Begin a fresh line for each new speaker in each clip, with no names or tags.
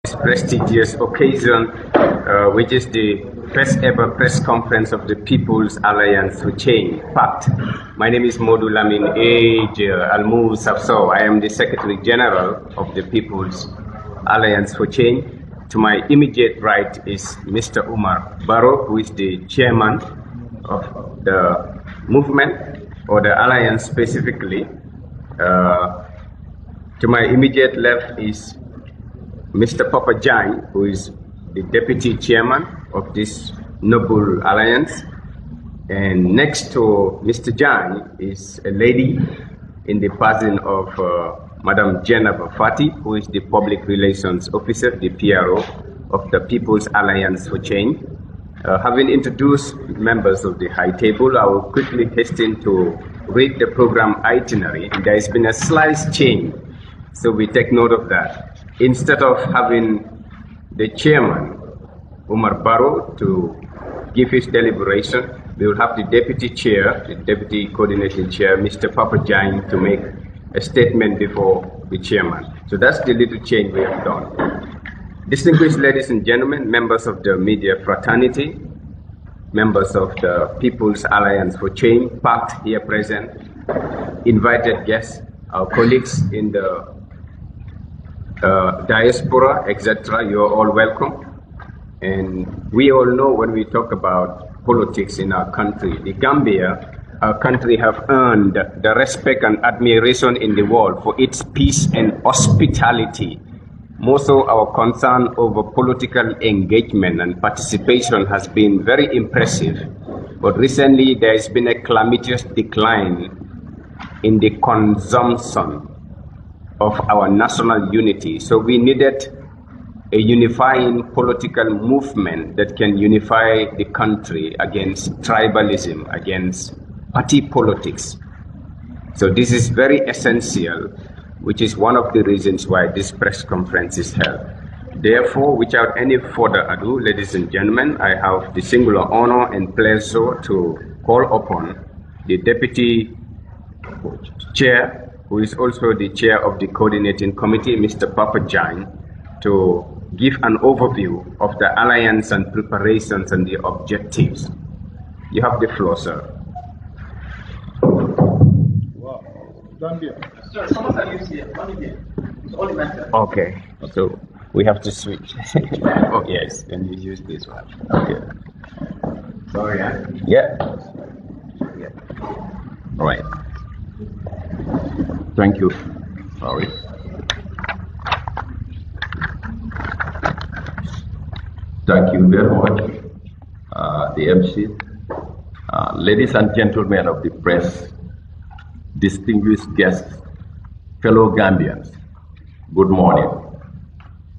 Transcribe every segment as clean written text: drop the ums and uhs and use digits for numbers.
This prestigious occasion, which is the first ever press conference of the People's Alliance for Change, PACT. My name is Modou Lamine Almou Safso. I am the Secretary General of the People's Alliance for Change. To my immediate right is Mr. Umar Barrow, who is the chairman of the movement, or the alliance specifically. To my immediate left is Mr. Papa Jain, who is the deputy chairman of this noble alliance. And next to Mr. Jain is a lady in the person of Madam Jennifer Fati, who is the public relations officer, the PRO of the People's Alliance for Change. Having introduced members of the high table, I will quickly hasten to read the program itinerary. There has been a slight change, so we take note of that. Instead of having the chairman, Umar Barrow, to give his deliberation, we will have the deputy chair, the deputy coordinating chair, Mr. Papa Jain, to make a statement before the chairman. So that's the little change we have done. Distinguished ladies and gentlemen, members of the media fraternity, members of the People's Alliance for Change, PACT here present, invited guests, our colleagues in the diaspora, etc., you are all welcome. And we all know when we talk about politics in our country, the Gambia, our country have earned the respect and admiration in the world for its peace and hospitality. Most of our concern over political engagement and participation has been very impressive, but recently there has been a calamitous decline in the consumption of our national unity. So we needed a unifying political movement that can unify the country against tribalism, against party politics. So this is very essential, which is one of the reasons why this press conference is held. Therefore, without any further ado, ladies and gentlemen, I have the singular honor and pleasure to call upon the deputy chair, who is also the chair of the coordinating committee, Mr. Papa Jain, to give an overview of the alliance and preparations and the objectives. You have the floor, sir.
Wow. Gambia.
Sir, some of them use here. Only here. It's only matter.
Okay, so we have to switch. Oh, yes, and you use this one. Okay. Sorry, yeah. All right. Thank you. Sorry.
Thank you very much, the MC. Ladies and gentlemen of the press, distinguished guests, fellow Gambians, good morning.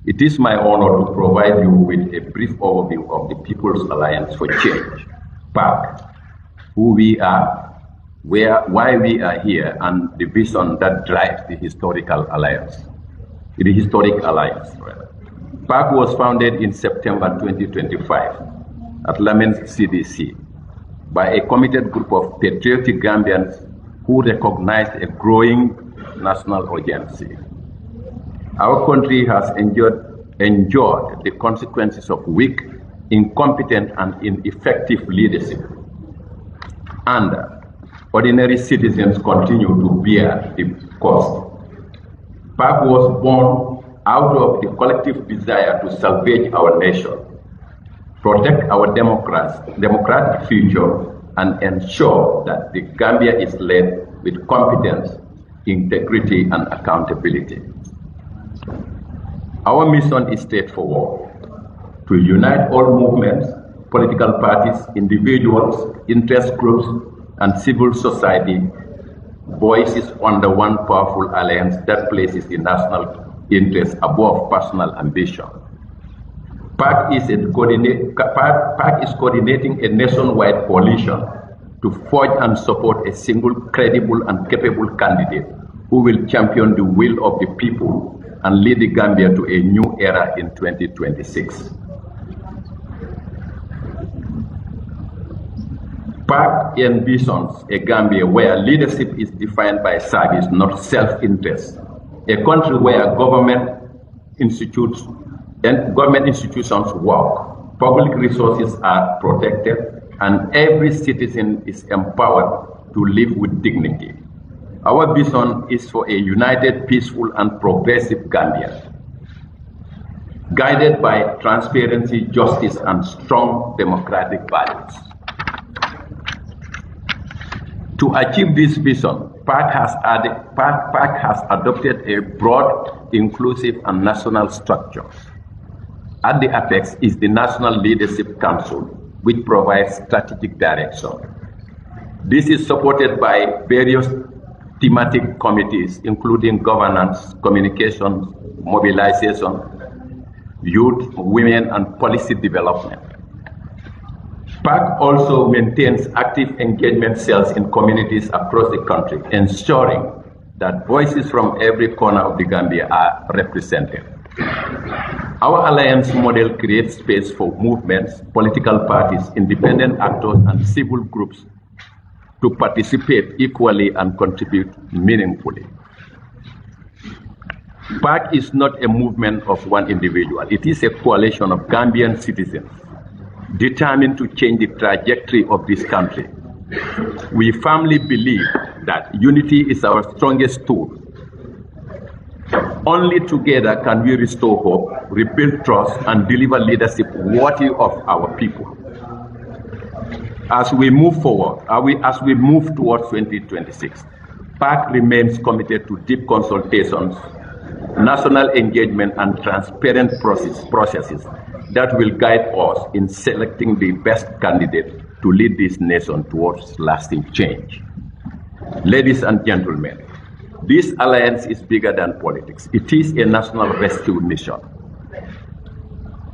It is my honor to provide you with a brief overview of the People's Alliance for Change, PAC, who we are, why we are here, and the vision that drives the historical alliance. The historic alliance, rather. PAC was founded in September 2025 at Lamens CDC by a committed group of patriotic Gambians who recognized a growing national urgency. Our country has endured the consequences of weak, incompetent, and ineffective leadership. And ordinary citizens continue to bear the cost. PAC was born out of the collective desire to salvage our nation, protect our democratic future, and ensure that the Gambia is led with competence, integrity, and accountability. Our mission is straightforward: to unite all movements, political parties, individuals, interest groups, and civil society voices under one powerful alliance that places the national interest above personal ambition. PAC is coordinating a nationwide coalition to forge and support a single, credible, and capable candidate who will champion the will of the people and lead the Gambia to a new era in 2026. PAC envisions a Gambia where leadership is defined by service, not self-interest. A country where government institutes and government institutions work, public resources are protected, and every citizen is empowered to live with dignity. Our vision is for a united, peaceful, and progressive Gambia, guided by transparency, justice, and strong democratic values. To achieve this vision, PAC has adopted a broad, inclusive, and national structure. At the apex is the National Leadership Council, which provides strategic direction. This is supported by various thematic committees, including governance, communications, mobilization, youth, women, and policy development. PAC also maintains active engagement cells in communities across the country, ensuring that voices from every corner of the Gambia are represented. Our alliance model creates space for movements, political parties, independent actors, and civil groups to participate equally and contribute meaningfully. PAC is not a movement of one individual. It is a coalition of Gambian citizens determined to change the trajectory of this country. We firmly believe that unity is our strongest tool. Only together can we restore hope, rebuild trust, and deliver leadership worthy of our people. As we move forward, as we move towards 2026, PAC remains committed to deep consultations, national engagement, and transparent processes that will guide us in selecting the best candidate to lead this nation towards lasting change. Ladies and gentlemen, this alliance is bigger than politics. It is a national rescue mission.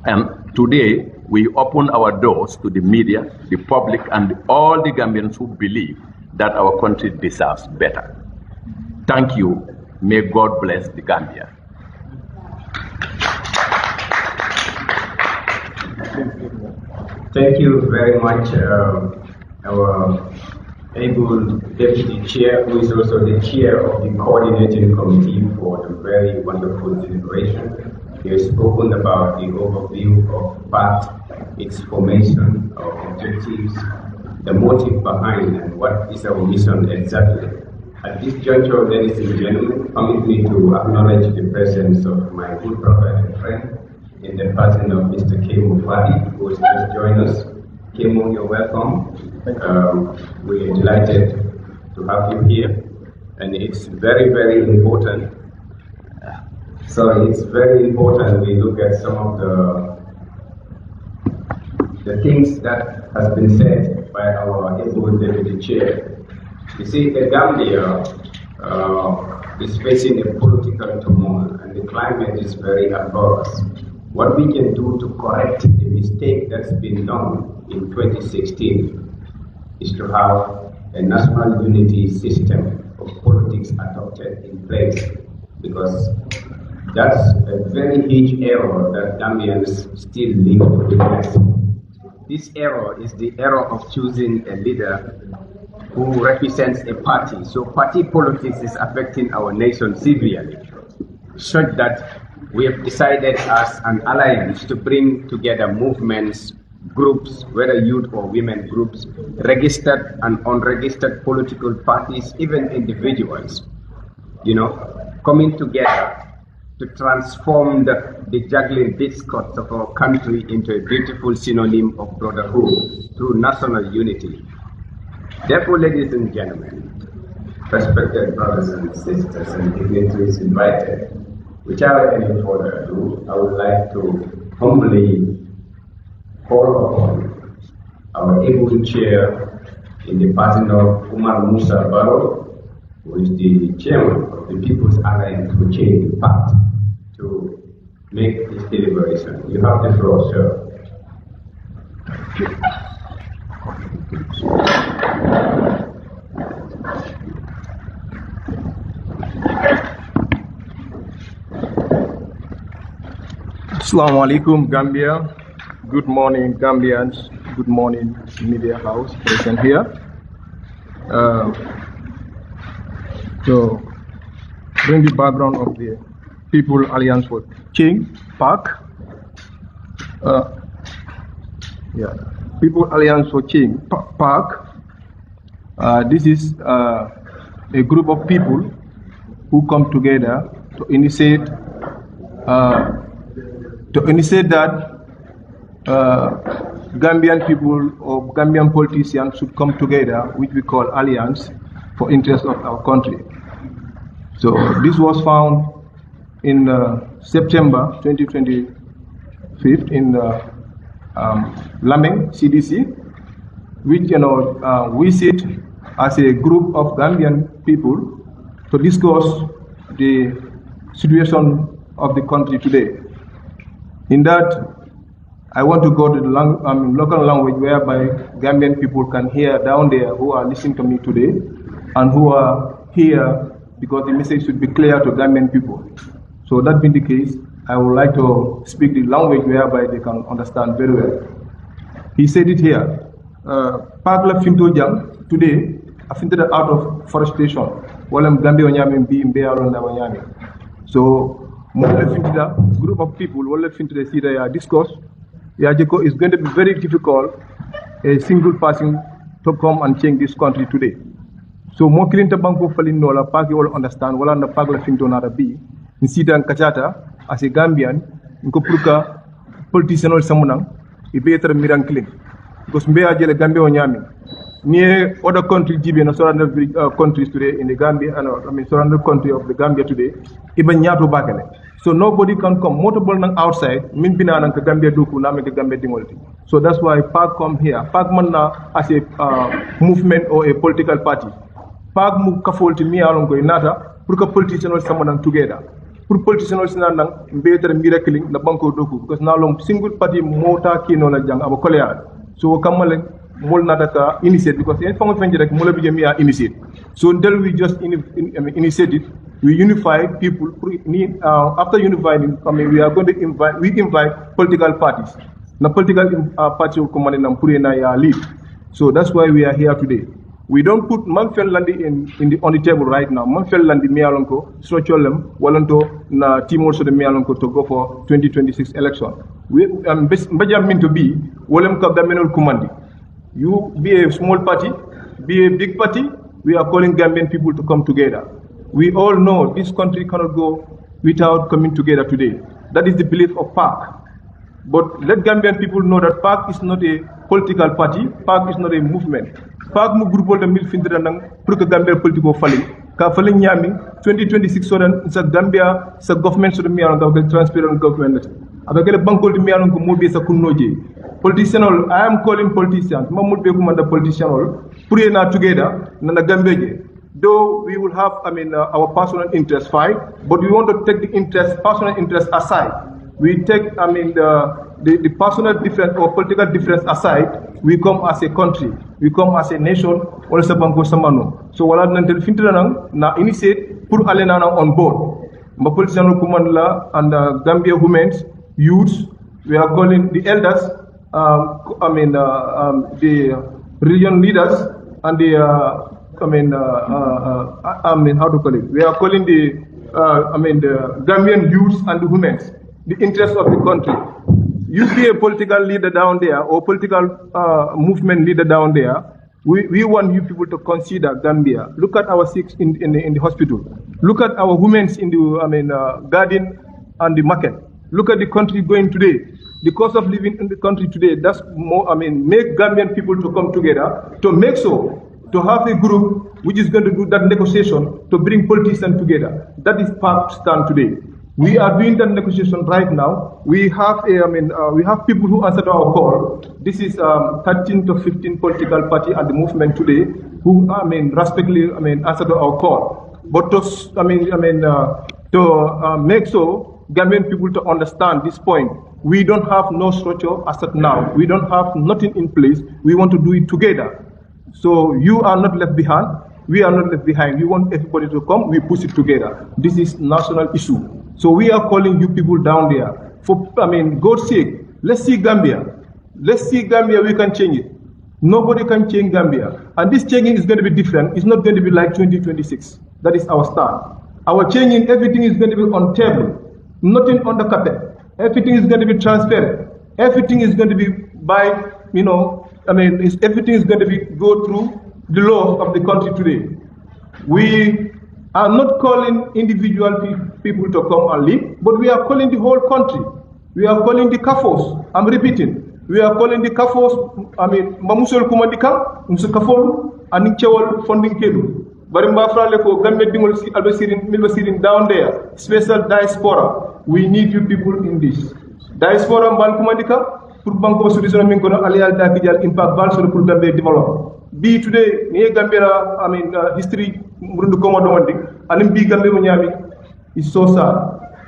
And today, we open our doors to the media, the public, and all the Gambians who believe that our country deserves better. Thank you. May God bless the Gambia.
Thank you very much, our able Deputy Chair, who is also the Chair of the Coordinating Committee for the very wonderful deliberation. He has spoken about the overview of PAC, its formation, our objectives, the motive behind, and what is our mission exactly. At this juncture, ladies and gentlemen, permit me to acknowledge the presence of my good brother and friend in the person of Mr. Kemu Fadi, who has just joined us. Kemu, you're welcome. We are delighted to have you here, and it's very, very important. So it's very important we look at some of the things that has been said by our able Deputy Chair. You see, the Gambia is facing a political turmoil, and the climate is very adverse. What we can do to correct the mistake that's been done in 2016 is to have a national unity system of politics adopted in place, because that's a very huge error that Gambians still live to witness. This error is the error of choosing a leader who represents a party. So party politics is affecting our nation severely, such that we have decided as an alliance to bring together movements, groups, whether youth or women groups, registered and unregistered political parties, even individuals, coming together to transform the juggling discourse of our country into a beautiful synonym of brotherhood through national unity. Therefore, ladies and gentlemen, respected brothers and sisters and dignitaries invited, without any further ado, I would like to humbly call upon our able chair in the person of Umar Musa Barrow, who is the chairman of the People's Alliance to Change the Pact, to make this deliberation. You have the floor, sir.
Assalamu alaikum, Gambia. Good morning, Gambians. Good morning, Media House present here. So, bring the background of the People Alliance for Change, PAC. Yeah, People Alliance for Change, PAC. This is a group of people who come together to initiate that Gambian people or Gambian politicians should come together, which we call Alliance for Interest of our country. So this was found in September 2025 in Laming, CDC, which we sit as a group of Gambian people to discuss the situation of the country today. In that, I want to go to the local language whereby Gambian people can hear down there who are listening to me today and who are here because the message should be clear to Gambian people. So that being the case, I would like to speak the language whereby they can understand very well. He said it here. Pagla Finto Jam, today, I think that out of forestation, while I'm Gambia Onyami being Bearon Onyami. So, group of people, Walla Finto Sida discourse, Yajiko is going to be very difficult, a single person to come and change this country today. So, mo kilinta banko falin nola, Pagi will understand, Walla na Pagla Finto Nara B, Nsida and Kachata, as a Gambian, Nkopruka, politician or someone, a better miracle. Because Mbea Jele Gambia Onyami. Near other countries, Gibeon, surrounding countries today in the Gambia, surrounding country of the Gambia today, even Nyato Bakane. So nobody can come. Motorable outside, Minbina and Gambia Duku, Namaka Gambia Dimolti. So that's why PAC come here. PAC Manna as a movement or a political party. PAC Mukafolti Mialongo Inata, Pruka politician or someone together. Pour politicians nang better miracle na banko doku because now long single party mota kino na jang aba kolean so kamale mol na data initiate because in fongo fenje rek mola bi jemi initiate so until we just initiate it we unify people after unifying we are going to invite political parties na political party ko man na pour na ya lead so that's why we are here today. We don't put Manfel Landi on the table right now. Manfel Landi Mialonko, Srocholem, Walanto, na team also the Mialonko to go for 2026 election. We mean to be Wolem Kagamenol Kumandi. You be a small party, be a big party, we are calling Gambian people to come together. We all know this country cannot go without coming together today. That is the belief of PAC. But let Gambian people know that PAC is not a political party, PAC is not a movement. PAC mu groupe de mil findira nang pour que Gambia politico fali ka fali nyami 2026 sodan sa Gambia sa government so de mi alon ka transparent government avec le banko de mi alon ko mobi sa kunnoje politician I am calling politicians mamud be ko manda politician pour na together na Gambia je though we will have our personal interest fine but we want to take the personal interest aside. We take, the personal difference or political difference aside, we come as a country, we come as a nation, also banko samano. So wala nantel fintira na initiate pour aller on board. Ma politician kumandla and Gambia women, youths, we are calling the elders, the region leaders and the, how to call it? We are calling the Gambian youths and the women. The interest of the country. You be a political leader down there or political movement leader down there. We want you people to consider Gambia. Look at our sick in the hospital. Look at our women in the garden and the market. Look at the country going today. The cost of living in the country today. That's more. Make Gambian people to come together to make so to have a group which is going to do that negotiation to bring politicians together. That is PAC stand today. We are doing that negotiation right now. We have we have people who answered our call. This is 13 to 15 political party and the movement today who respectfully answered our call. But to make so Gambian people to understand this point, we don't have no structure as of now. We don't have nothing in place. We want to do it together. So you are not left behind. We are not left behind. We want everybody to come. We push it together. This is national issue. So we are calling you people down there. For God's sake, let's see Gambia. Let's see Gambia. We can change it. Nobody can change Gambia. And this changing is going to be different. It's not going to be like 2026. That is our start. Our changing, everything is going to be on table. Nothing on the carpet. Everything is going to be transparent. everything is going to be by, everything is going to be go through the laws of the country today. We are not calling individual people to come and live, but we are calling the whole country. We are calling the CAFOs. I'm repeating. We are calling the CAFOs, Mamusol Kumadika, Musukafol, and Nichawal funding Kedu. Barimba Fraleko, Gambe Dimolsi, Milbasirin down there, special diaspora. We need you people in this. Diaspora Balkumadika, pour Banko Solution Minkono, Alial Dakijal, Impact Balsor pour Gambe develop. Be today, near Gambia, history, Murundu Komodomandi, and B Gambe Munyami is so sad.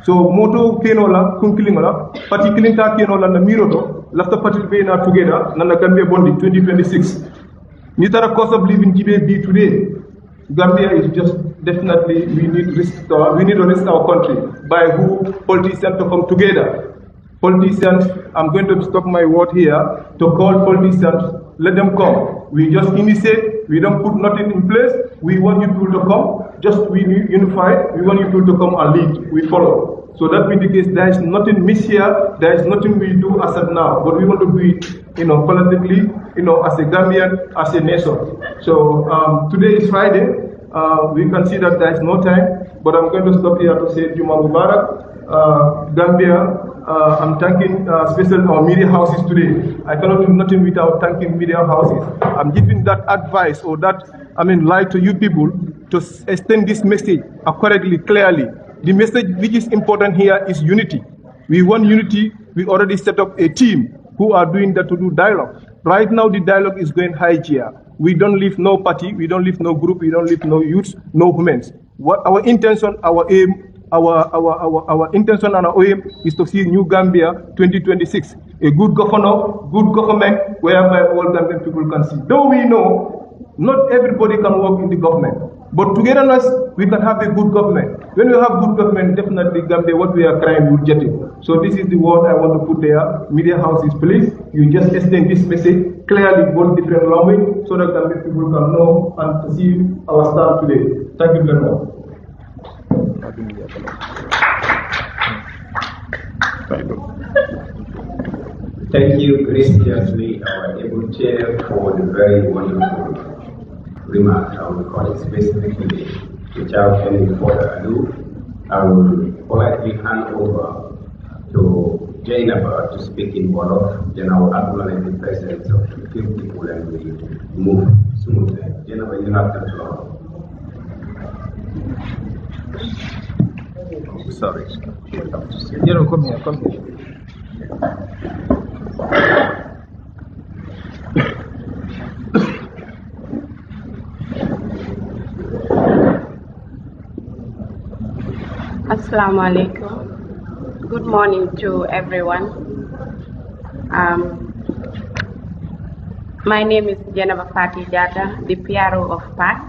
So, Moto Kenola, Kunkilingola, Patikilinta Kenola, and Miroto, left the party now together, Nana Gambia Bondi 2026. Nitara cost of living GB today. Gambia is just definitely, we need to rest our country by who politicians to come together. Politicians, I'm going to stop my word here to call politicians, let them come. We just initiate, we don't put nothing in place. We want you people to come, just we unified, we want you people to come and lead, we follow. So that being the case, there is nothing miss here, there is nothing we do as of now, but we want to do it, collectively, as a Gambian, as a nation. So today is Friday, we can see that there is no time, but I'm going to stop here to say Juma Mubarak, Gambia. I'm thanking special our media houses today. I cannot do nothing without thanking media houses. I'm giving that advice or that, light to you people to extend this message correctly, clearly. The message which is important here is unity. We want unity. We already set up a team who are doing that to do dialogue. Right now, the dialogue is going high here. We don't leave no party, we don't leave no group, we don't leave no youths, no women. What our intention, our aim, our intention and our aim is to see New Gambia 2026, a good governor, good government, whereby all Gambian people can see. Though we know not everybody can work in the government, but togetherness we can have a good government. When we have good government, definitely Gambia, what we are crying, will get it. So this is the word I want to put there. Media houses, please, you just extend this message clearly, both different language, so that Gambian people can know and see our stand today. Thank you very much.
Thank you graciously, our able chair, for the very wonderful remarks. I will call it specifically. Without any further ado, I will politely hand over to Jainaba to speak in Wolof. Then I will acknowledge the presence of the few people and we move smoothly. Jainaba, you have the floor.
Sorry. Come here.
Assalamu alaikum. Good morning to everyone. My name is Jenaba Fati Jata, the PRO of PAC.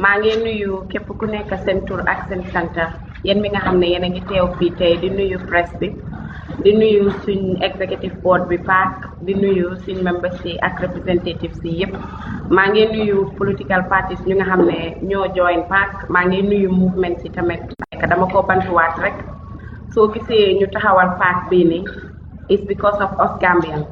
maa ngi nuyu képp ku nekk seen tur ak seen sant yéen mi nga xam ne yéen a ngi teew fii tey di nuyu presse bi di nuyu suñ executive board bi PAC di nuyu suñ members yi ak representatives yi yëpp maa ngi nuyu political parties ñu nga xam ne ñoo join PAC maa ngi nuyu movement yi tamit dama ko bantuwaat rek soo gisee ñu taxawal PAC bii ni it's because of us Gambians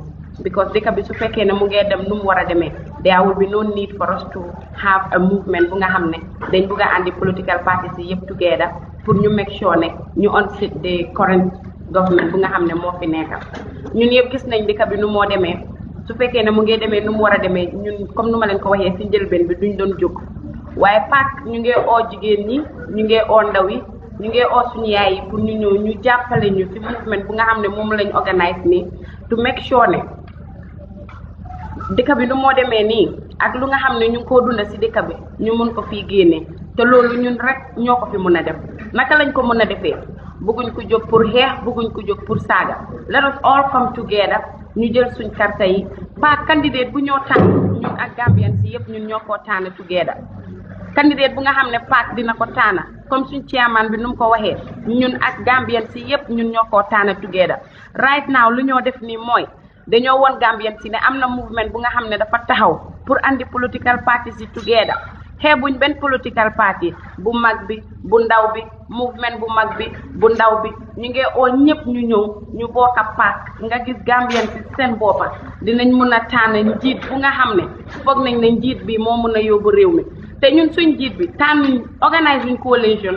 because dëkk bi su fekkee ne mu ngee dem nu mu war a demee there will be no need for us to have a movement bu nga xam ne dañ bëgg a andi political parties yi yëpp together pour ñu make sure ne ñu unseat the current government bu nga xam ne moo fi nekk ñun yëpp gis nañ dëkk bi nu moo demee su fekkee ne mu ngee demee nu mu war a demee ñun comme nu ma leen ko waxee si njëlbeen bi duñ doon jóg waaye PAC ñu ngee oo jigéen ñi ñu ngee oo ndaw yi ñu ngee oo suñu yaay yi pour ñu ñëw ñu jàppale ñu si movement bu nga xam ne moom lañ organise nii to make sure ne dëkk bi nu moo demee nii ak lu nga xam ne ñu ngi koo dunda si dëkk bi ñu mun ko fii génnee te loolu ñun rek ñoo ko fi mun a def naka lañ ko mun a defee bëgguñ ko jóg pour xeex bëgguñ ko jóg pour saaga let us all come together ñu jël suñ karta yi PAC candidate bu ñoo tànn ñun ak Gambian si yëpp ñun ñoo koo tànn together candidate bu nga xam ne PAC dina ko tànn comme suñ chairman bi nu mu ko waxee ñun ak Gambian si yëpp ñun ñoo koo tànn together right now lu ñoo def nii mooy dañoo woon Gambian si ne am na movement bu nga xam ne dafa taxaw pour andi political parties yi together xeebuñ benn political party bu mag bi bu ndaw bi movement bu mag bi bu ndaw bi ñu ngi oo ñëpp ñu ñëw ñu bokk a paak nga gis Gambien ci seen boppa dinañ mun a tànn njiit bu nga xam ne foog nañ ne njiit bi moo mun a yóbbu réew mi te ñun suñ njiit bi tànnuñ organise coalition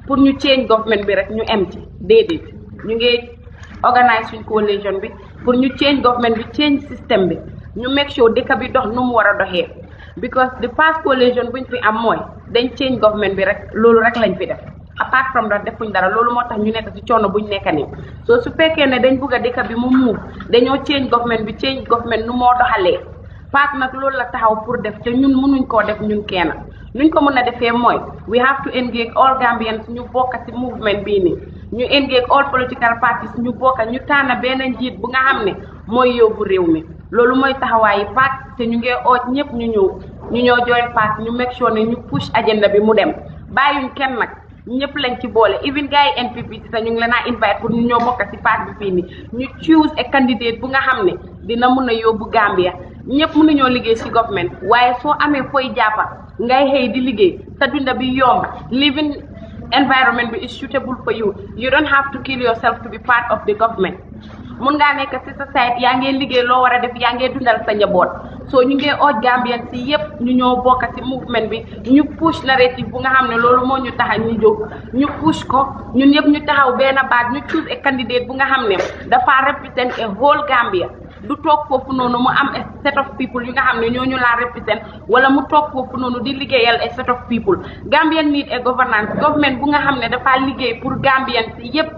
pour ñu change government bi rek ñu em ci déedéet ñu ngi organise suñ coalition bi pour ñu change government bi change système bi ñu make sure dëkk bi dox nu mu war a doxee because the past coalition buñ fi am mooy dañ change government bi rek loolu rek lañ fi def apart from that defuñ dara loolu moo tax ñu nekk ci coono buñ nekk nii soo su fekkee ne dañ bëgg a dëkk bi mu muuf dañoo change government nu moo doxalee paak nag loolu la taxaw pour def te ñun mënuñ koo def ñun kenn nuñ ko mën a defee mooy we have to engage all Gambians ñu bokk ci movement bii nii ñu engage all political parties ñu bokk ñu tànn benn njiit bu nga xam ne mooy yóbbu réew mi loolu mooy taxawaayi paak te ñu ngi oot ñëpp ñu ñëw join paak ñu make sure ne ñu push agenda bi mu dem bàyyuñ kenn nag ñëpp lañ ci boole even gars yi NPP ci sax ñu ngi leen a invite pour ñu ñëw bokk ci paak bi fii nii ñu choose a candidate bu nga xam ne dina mun a yóbbu Gambia ñëpp mënuñoo liggéey ci government waaye soo amee fooy jàppa ngay xëy di liggéey sa dunda bi yomb living environment bi is suitable for you you don't have to kill yourself to be part of the government mun ngaa nekk ci sa site yaa ngee liggéey loo war a def yaa ngee dundal sa njaboot soo ñu ngee ooj Gambien ci yépp ñu ñoo bokk ci movement bi ñu push narrative bu nga xam ne loolu moo ñu tax ñu jóg ñu push ko ñun yëpp ñu taxaw benn baat ñu choose a candidate bu nga xam ne dafa represent a whole Gambia du toog foofu noonu mu am a set of people yu nga xam ne ñooñu laa represent wala mu toog foofu noonu di liggéeyal a set of people Gambian need a government bu nga xam ne dafa liggéey pour Gambian ci yépp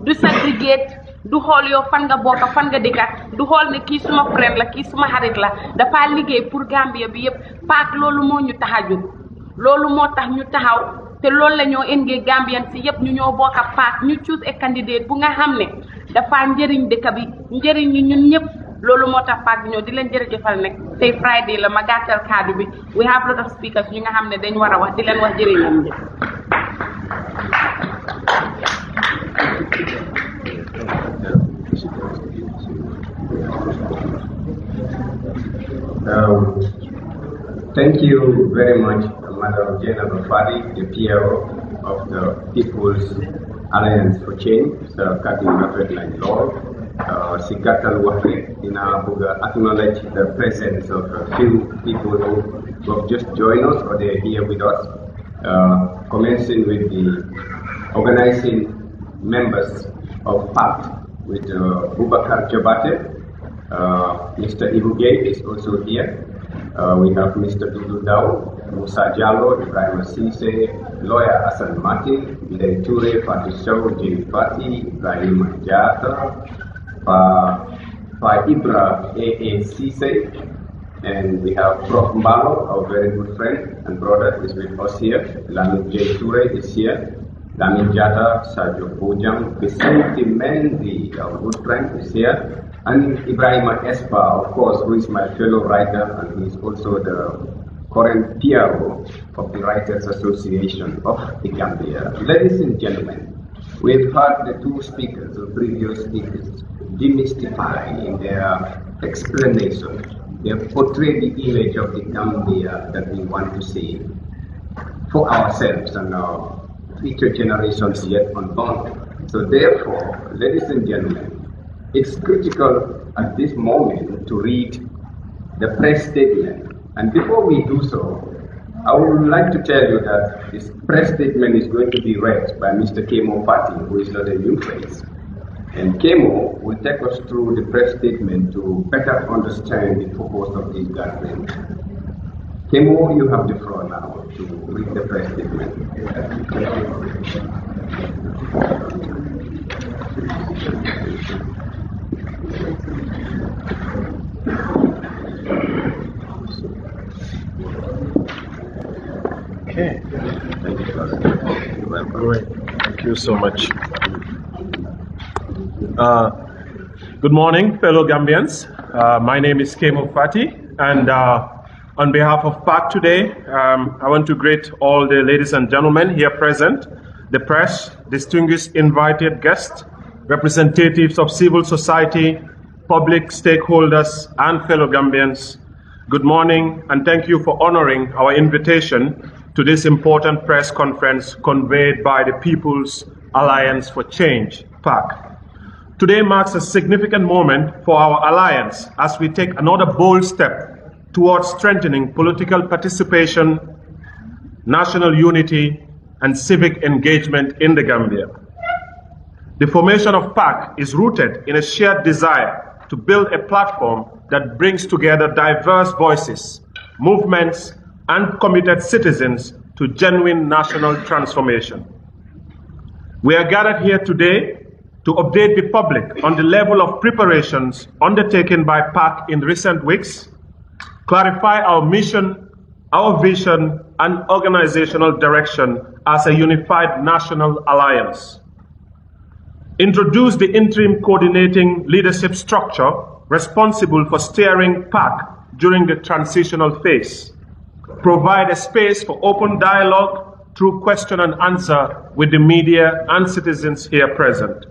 du segregate du xool yow fan nga bokk fan nga dëkka du xool ne kii suma friend la kii suma xarit la dafa liggéey pour Gambia bi yépp paak loolu moo ñu tax a jóg loolu moo tax ñu taxaw te loolu la ñoo engage Gambian ci yépp ñu ñoo bokk a paak ñu choose a candidate bu nga xam ne dafa njëriñ dëkk bi njëriñ ñi ñun ñëpp loolu moo tax paak bi ñoo di leen jërëjëfal nag tey Friday la ma gàttal kaddu bi we have lot of speakers ñu nga xam ne dañ war a wax di leen wax jërëjëf ñi
Thank you very much, Madam Jena Fadi, the PRO of the People's Alliance for Change, the Cutting Market Line Law. Sikatal Wahre, in our acknowledge the presence of a few people who have just joined us or they're here with us, commencing with the organizing members of PACT with Bubakar Jabate. Mr. Ibu Gate is also here. We have Mr. Dudu Dao, Musa Jallo, Ibrahim Sise, lawyer Hassan Martin, Bilay Ture, Fatih Shaw, Jimmy Fati, Ibrahim Jata, Ibra A.A. Sise, and we have Prof. Mbalo, our very good friend and brother, is with us here. Lamin J. Ture is here. Lamin Jata, Sergio Bojang, Vicente Mendy, our good friend, is here. And Ibrahim Espa, of course, who is my fellow writer, and he is also the current PRO of the Writers Association of the Gambia. Ladies and gentlemen, we've heard the two speakers, the previous speakers, demystify in their explanation. They have portrayed the image of the Gambia that we want to see for ourselves and our future generations yet unborn. So therefore, ladies and gentlemen, it's critical at this moment to read the press statement. And before we do so, I would like to tell you that this press statement is going to be read by Mr. Kemo Fati, who is not a new face. And Kemo will take us through the press statement to better understand the purpose of this gathering. Kemo, you have the floor now to read the press statement.
Okay. Great. Thank you so much. Good morning, fellow Gambians. My name is Kemo Fati, and on behalf of PAC today, I want to greet all the ladies and gentlemen here present, the press, distinguished invited guests, representatives of civil society, public stakeholders, and fellow Gambians. Good morning, and thank you for honoring our invitation to this important press conference conveyed by the People's Alliance for Change, PAC. Today marks a significant moment for our alliance as we take another bold step towards strengthening political participation, national unity, and civic engagement in the Gambia. The formation of PAC is rooted in a shared desire to build a platform that brings together diverse voices, movements, and committed citizens to genuine national transformation. We are gathered here today to update the public on the level of preparations undertaken by PAC in recent weeks, clarify our mission, our vision, and organizational direction as a unified national alliance, introduce the interim coordinating leadership structure responsible for steering PAC during the transitional phase, provide a space for open dialogue through question and answer with the media and citizens here present.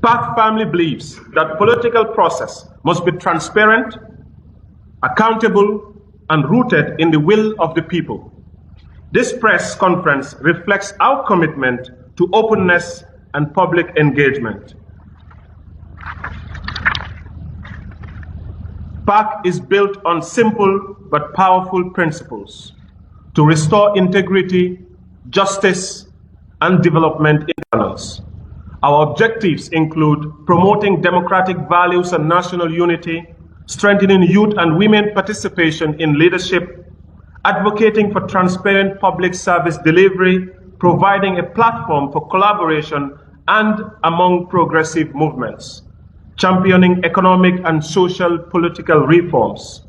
PAC firmly believes that political process must be transparent, accountable, and rooted in the will of the people. This press conference reflects our commitment to openness and public engagement. PAC is built on simple but powerful principles to restore integrity, justice, and development in balance. Our objectives include promoting democratic values and national unity, strengthening youth and women participation in leadership, advocating for transparent public service delivery, providing a platform for collaboration and among progressive movements, championing economic and social political reforms.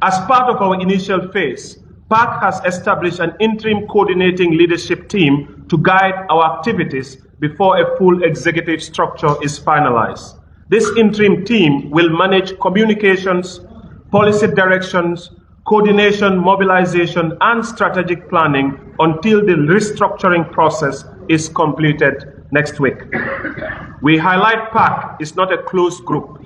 As part of our initial phase, PAC has established an interim coordinating leadership team to guide our activities before a full executive structure is finalized. This interim team will manage communications, policy directions, coordination, mobilization, and strategic planning until the restructuring process is completed next week. We highlight PAC is not a closed group,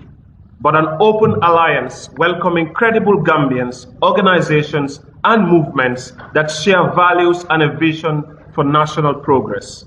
but an open alliance welcoming credible Gambians, organizations, and movements that share values and a vision for national progress.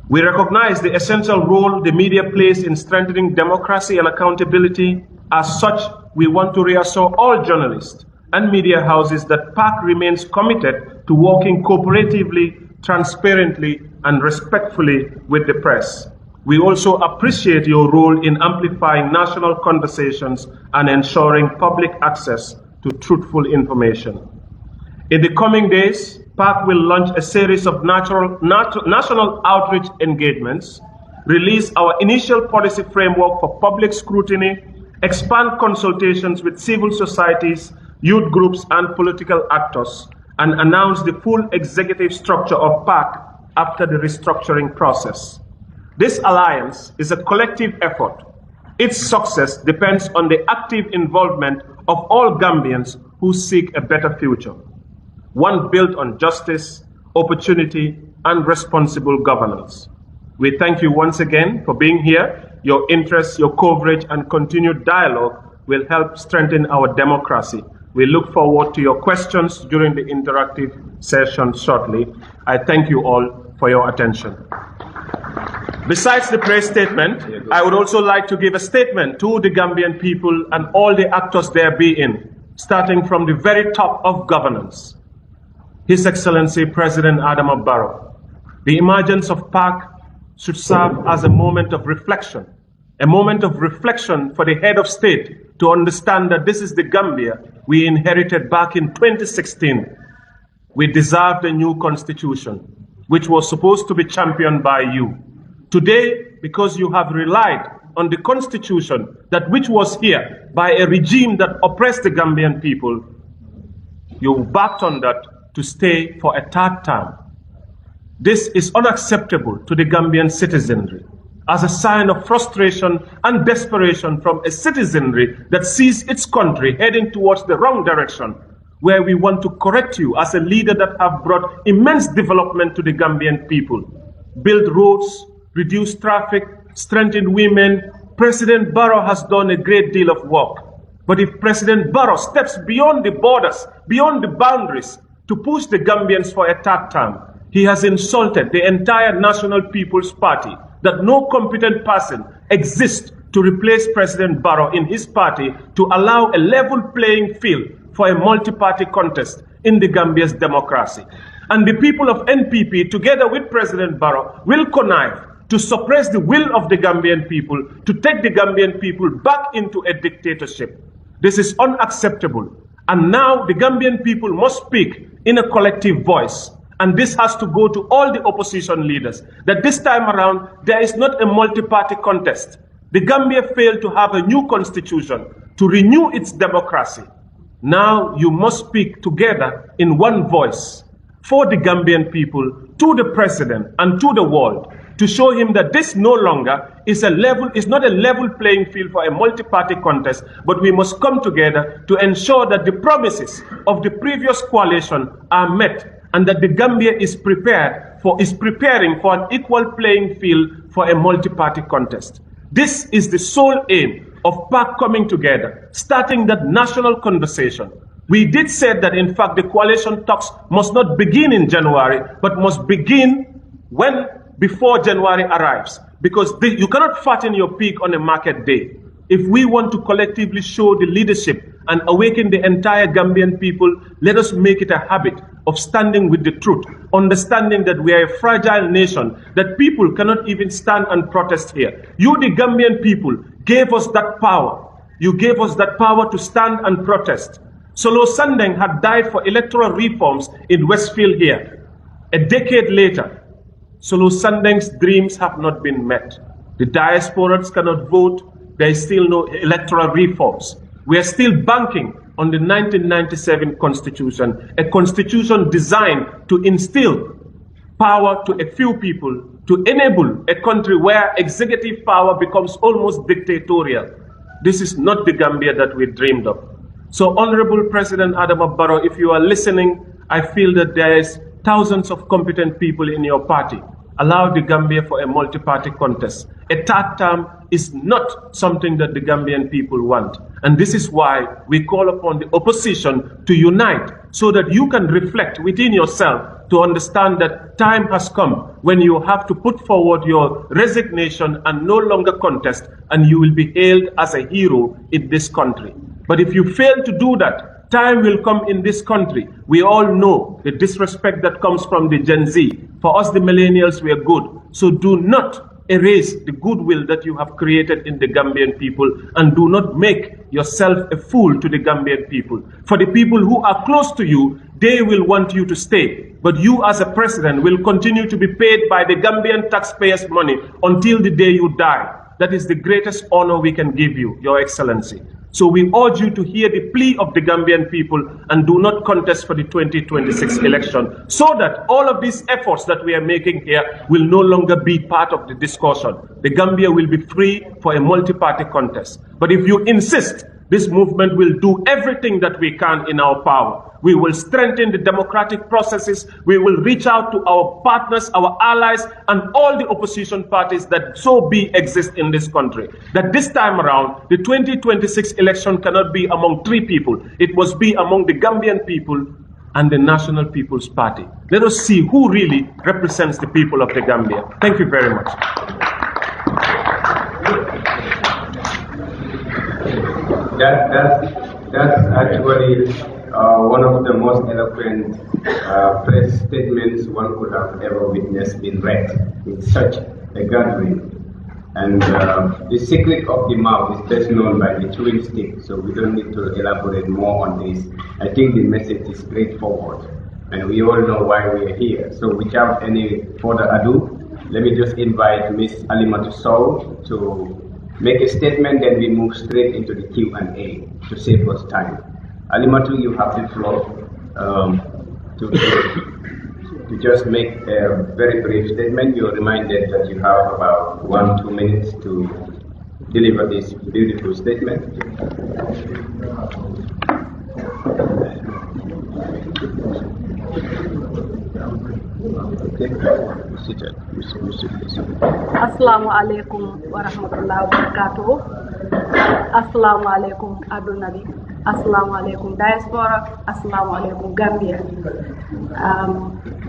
We recognize the essential role the media plays in strengthening democracy and accountability. As such, we want to reassure all journalists and media houses that PAC remains committed to working cooperatively, transparently, and respectfully with the press. We also appreciate your role in amplifying national conversations and ensuring public access to truthful information. In the coming days, PAC will launch a series of national outreach engagements, release our initial policy framework for public scrutiny, expand consultations with civil societies, youth groups, and political actors, and announce the full executive structure of PAC after the restructuring process. This alliance is a collective effort. Its success depends on the active involvement of all Gambians who seek a better future, one built on justice, opportunity, and responsible governance. We thank you once again for being here. Your interest, your coverage, and continued dialogue will help strengthen our democracy. We look forward to your questions during the interactive session shortly. I thank you all for your attention. Besides the press statement, I would also like to give a statement to the Gambian people and all the actors there be in, starting from the very top of governance. His Excellency President Adama Barrow. The emergence of PAC should serve as a moment of reflection for the head of state to understand that this is the Gambia we inherited back in 2016. We deserved a new constitution, which was supposed to be championed by you. Today, because you have relied on the constitution which was here by a regime that oppressed the Gambian people, you backed on that to stay for a third term. This is unacceptable to the Gambian citizenry as a sign of frustration and desperation from a citizenry that sees its country heading towards the wrong direction, where we want to correct you as a leader that have brought immense development to the Gambian people. Build roads, reduce traffic, strengthen women. President Barrow has done a great deal of work. But if President Barrow steps beyond the borders, beyond the boundaries, to push the Gambians for a third term, he has insulted the entire National People's Party, that no competent person exists to replace President Barrow in his party to allow a level playing field for a multi-party contest in the Gambia's democracy. And the people of NPP, together with President Barrow, will connive to suppress the will of the Gambian people, to take the Gambian people back into a dictatorship. This is unacceptable. And now the Gambian people must speak in a collective voice. And this has to go to all the opposition leaders, that this time around, there is not a multi-party contest. The Gambia failed to have a new constitution to renew its democracy. Now you must speak together in one voice for the Gambian people, to the president and to the world, to show him that this no longer is not a level playing field for a multi-party contest, but we must come together to ensure that the promises of the previous coalition are met, and that the Gambia is preparing for an equal playing field for a multi-party contest. This is the sole aim of PAC coming together, starting that national conversation. We did say that, in fact, the coalition talks must not begin in January, but must begin before January arrives, because you cannot fatten your pig on a market day. If we want to collectively show the leadership and awaken the entire Gambian people, let us make it a habit of standing with the truth, understanding that we are a fragile nation, that people cannot even stand and protest here. You, the Gambian people, gave us that power. You gave us that power to stand and protest. Solo Sandeng had died for electoral reforms in Westfield here. A decade later, Solo Sandeng's dreams have not been met. The diasporans cannot vote. There is still no electoral reforms. We are still banking on the 1997 Constitution, a constitution designed to instill power to a few people, to enable a country where executive power becomes almost dictatorial. This is not the Gambia that we dreamed of. So, Honorable President Adama Barrow, if you are listening, I feel that there is thousands of competent people in your party. Allow the Gambia for a multi-party contest. A third term is not something that the Gambian people want. And this is why we call upon the opposition to unite, so that you can reflect within yourself to understand that time has come when you have to put forward your resignation and no longer contest, and you will be hailed as a hero in this country. But if you fail to do that, time will come in this country. We all know the disrespect that comes from the Gen Z. For us, the millennials, we are good. So do not erase the goodwill that you have created in the Gambian people, and do not make yourself a fool to the Gambian people. For the people who are close to you, they will want you to stay. But you as a president will continue to be paid by the Gambian taxpayers' money until the day you die. That is the greatest honor we can give you, Your Excellency. So we urge you to hear the plea of the Gambian people and do not contest for the 2026 election, so that all of these efforts that we are making here will no longer be part of the discussion. The Gambia will be free for a multi-party contest. But if you insist, this movement will do everything that we can in our power. We will strengthen the democratic processes. We will reach out to our partners, our allies, and all the opposition parties that so be exist in this country. That this time around, the 2026 election cannot be among three people. It must be among the Gambian people and the National People's Party. Let us see who really represents the people of the Gambia. Thank you very much.
That's actually one of the most eloquent press statements one could have ever witnessed been read in such a gathering. And the secret of the mouth is best known by the chewing stick, so we don't need to elaborate more on this. I think the message is straightforward, and we all know why we are here. So without any further ado, let me just invite Ms. Alimatu Sow to make a statement, then we move straight into the Q&A to save us time. Alimatu, you have the floor to just make a very brief statement. You're reminded that you have about 1-2 minutes to deliver this beautiful statement.
Assalamu alaikum wa rahmatullahi wa barakatuh.
Assalamualaikum aduna bi, assalamualaikum diaspora, assalamualaikum Gambia.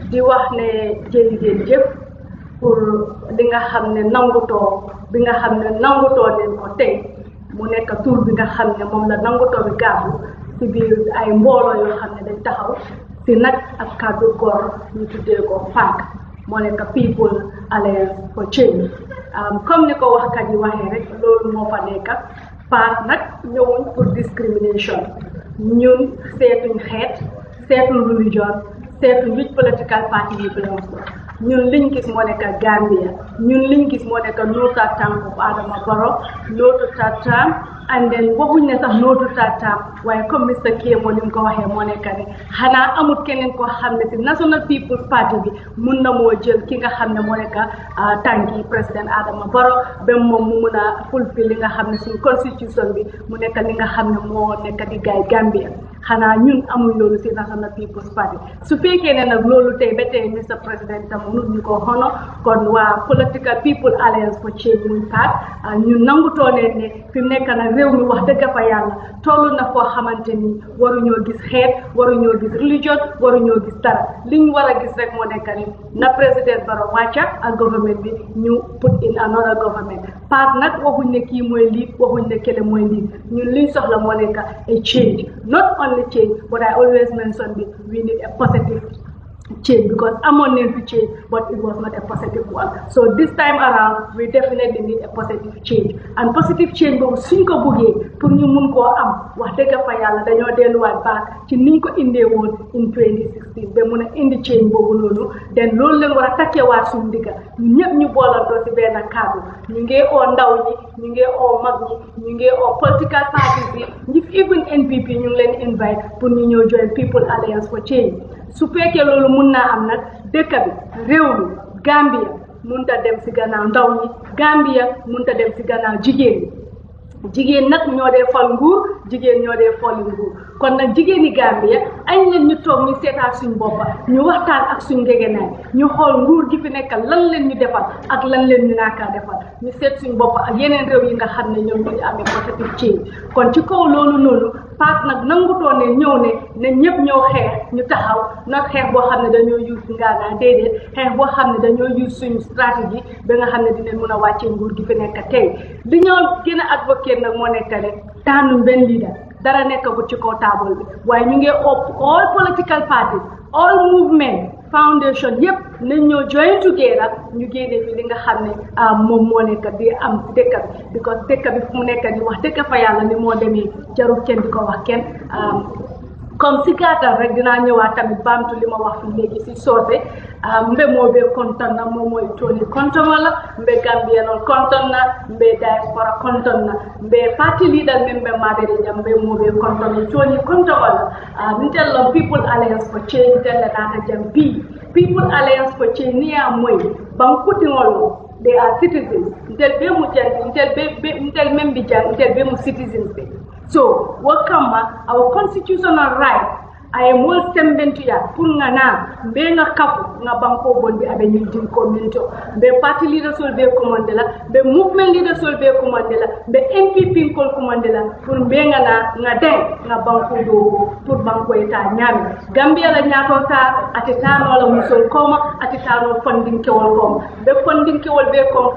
Di wax ne jërëjëf jëf pour li nga xam ne nangutoo bi nga xam ne nangutoo leen ko tey mu nekk tur bi nga xam ne moom la nangutoo bi gàddu ci biir ay mbooloo yoo xam ne dañ taxaw ci nag ak kàddu góor ñu tuddee ko PAC moo nekk People Alliance for Change. Comme ni ko waxkat yi waxee rek loolu moo fa nekk PAC nag ñëwuñ pour discrimination ñun seetuñ xeet seetuñ religion seetuñ which political party yi belongs to ñun liñ gis moo nekk Gambia ñun liñ gis moo nekk no third term of Adama Barrow no third term and then waxuñ ne sax no third term waaye comme Mr Kémo ni mu ko waxee moo nekk ne xanaa amul keneen koo xam ne si National People's Party bi mun na moo jël ki nga xam ne moo nekk tànki président Adama Barrow ba moom mu mun a fulfill li nga xam ne suñu constitution bi mu nekk li nga xam ne moo nekk di gaay Gambia xanaa ñun amuñ loolu si National People's Party su fekkee ne nag loolu tey ba tey Mr President tam mënut ñu ko xono kon waa Political People Alliance for Change muy PAC ñun nangutoo leen ne fi mu nekk nag réew mi wax dëgg fa yàlla toll na foo xamante ni waruñoo gis xeet waruñoo gis religion waruñoo gis dara liñ war a gis rek moo nekk ni na président Barrow wàcca ak government bi ñu put in another government PAC nag waxuñ ne kii mooy lii waxuñ ne kële mooy lii ñun liñ soxla moo nekk a change not only change but I always mention that we need a positive change because amoon nañ fi change but it was not a positive one so this time around we definitely need a positive change and positive change boobu suñ ko buggee pour ñu mun koo am wax dëgg fa yàlla dañoo delluwaat baax ci niñ ko indee woon in 2016 ba mun a indi change boobu noonu den loolu leen war a takkewaat suñu digga ñun ñëpp ñu boolantoo si benn kàddu ñu ngee oo ndaw ñi ñu ngee oo mag ñi ñu ngee oo political parties yi ñi even NPP ñu ngi leen invite pour ñu ñëw join People Alliance for Change su fekkee loolu mun naa am nag dëkk bi réew mi Gambia munta dem si gannaaw ndaw ñi Gambia munta dem si gannaaw jigéen nag ñoo dee fal nguur jigéen ñoo dee fali nguur kon nag jigéeni Gambia añ leen ñu toog ñu seetaat suñ boppa ñu waxtaan ak suñ ngegenaay ñu xool nguur gi fi nekk lan leen ñu defal ak lan leen ñu naakaa defal ñu seet suñ boppa ak yeneen réew yi nga xam ne ñoom ñu amee positive change kon ci kaw loolu noonu PAC nag nangutoo ne ñëw ne ñëpp ñëw xeex ñu taxaw nag xeex boo xam ne dañoo use ngaanaa déedéet xeex boo xam ne dañoo use suñu stratégie ba nga xam ne dinañ mën a wàccee nguur gi fi nekk tey li ñoo gën a advocate nag moo nekk rek tànnuñ benn leader dara nekkagut ci kaw table bi waaye ñu ngi all political parties all movement foundation yëpp nañ ñoo join together ñu génne fi li nga xam ne moom moo nekk di am dëkk bi because dëkk bi fu mu nekk di wax dëkk fa yàlla ni moo demee jarul kenn di ko wax kenn comme si gàttal rek dinaa ñëwaat tamit baamtu li ma wax fi léegi si soose mbe moo be kontaan na moom mooy Tony kontaan la mbe Gambia noon kontaan na mbe diaspora kontaan na mbe party leader men mbe madere jam mbe moo be kontaan na Tony kontaan la ntel lo People Alliance for Change ntel la nata jam People Alliance for Change ni ya moy bang kutingol they are citizens ntel be mu janti ntel membi jang ntel be mu citizens be so wakama our constitutional right ay mol sembentu ya pour nga na be nga kafu nga banko bondi abe ni din community be party leader sol be commande la be movement leader sol be commande la be MPP kol commande la pour be nga na nga den nga banko do pour banko eta nyami Gambia la nyato ta ateta no la musol koma ateta no funding ke wol koma be funding ke wol be ko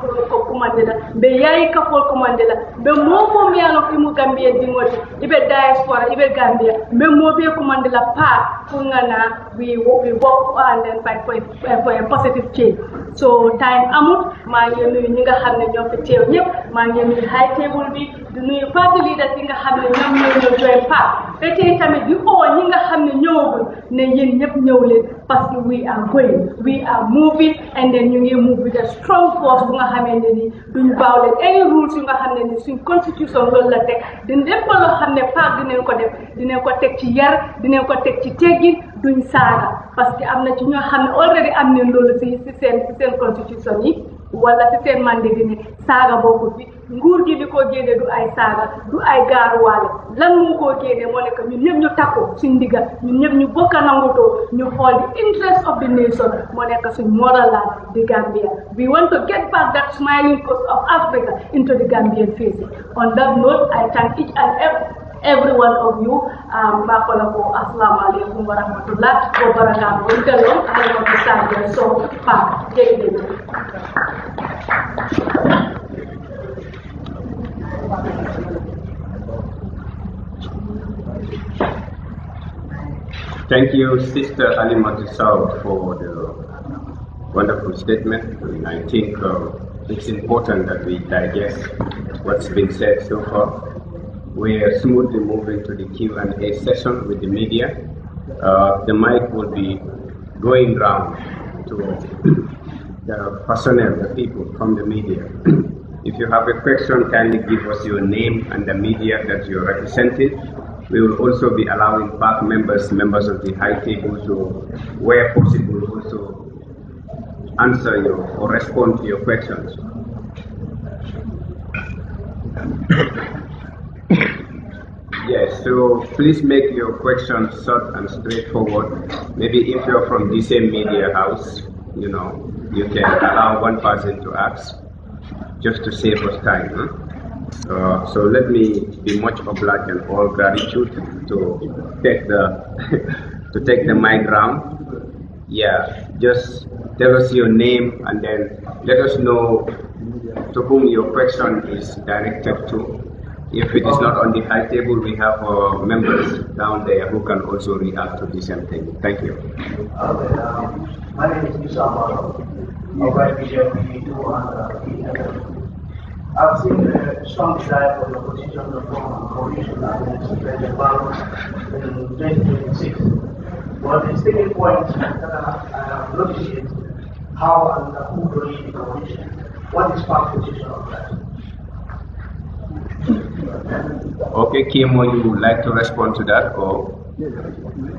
commande la be yayi ka kol commande la be momo mi ano imu Gambia dingoti ibe diaspora ibe Gambia be mo be commande la part for we work and then fight for a positive change. So time amut maa ngi nuyu ñi nga xam ne ñoo fi teew ñëpp maa ngi nuyu high table bi di nuyu party leaders yi nga xam ne ñoom ñoo join PAC te tey tamit di oo ñi nga xam ne ñëwagul ne yéen ñëpp ñëw leen parce que we are going we are moving and then ñu ngi move with a strong force bu nga xamee ne ni duñ baaw leen any rules yu nga xam ne ni suñ constitution loolu la teg di lépp loo xam ne PAC dinañ ko def dinañ ko teg ci yar dinañ ko teg ci teggin duñ saaga parce que am na ci ñoo xam ne already am nañ loolu si seen constitution yi wala ci seen mandi di ne saaga bokkul fi nguur gi li ko génne du ay saaga du ay gaaruwaale lan moo ko génne moo nekk ñun ñëpp ñu takku suñ ndiga ñun ñëpp ñu bokk a nangutoo ñu xool the interest of the nation moo nekk suñ motherland di Gambia. We want to get back that smiling coast of Africa into the Gambian faces. On that note, I thank each and every one of you. Bakolako, assalamu alaikum wa rahmatullah wa barakatuh. Until I want to stand there so far.
Thank you, Sister Alimatu South, for the wonderful statement. I think it's important that we digest what's been said so far. We are smoothly moving to the Q&A session with the media. The mic will be going round to the personnel, the people from the media. If you have a question, kindly give us your name and the media that you're representing. We will also be allowing PAC members of the high table to, where possible, also answer or respond to your questions. Yes, so please make your questions short and straightforward. Maybe if you're from the same media house, you can allow one person to ask, just to save us time. Huh? So let me be much obliged and all gratitude to take the mic round. Yeah, just tell us your name and then let us know to whom your question is directed to. If it is not on the high table, we have members down there who can also react to the same thing. Thank you.
My name is Musa Amaro. I've seen a strong desire for the opposition to form a coalition against President Barrow in 2026. But the sticking point that I have noticed is how and who to lead the coalition. What is PAC's position on that?
Okay, Kimo, you would like to respond to that, or?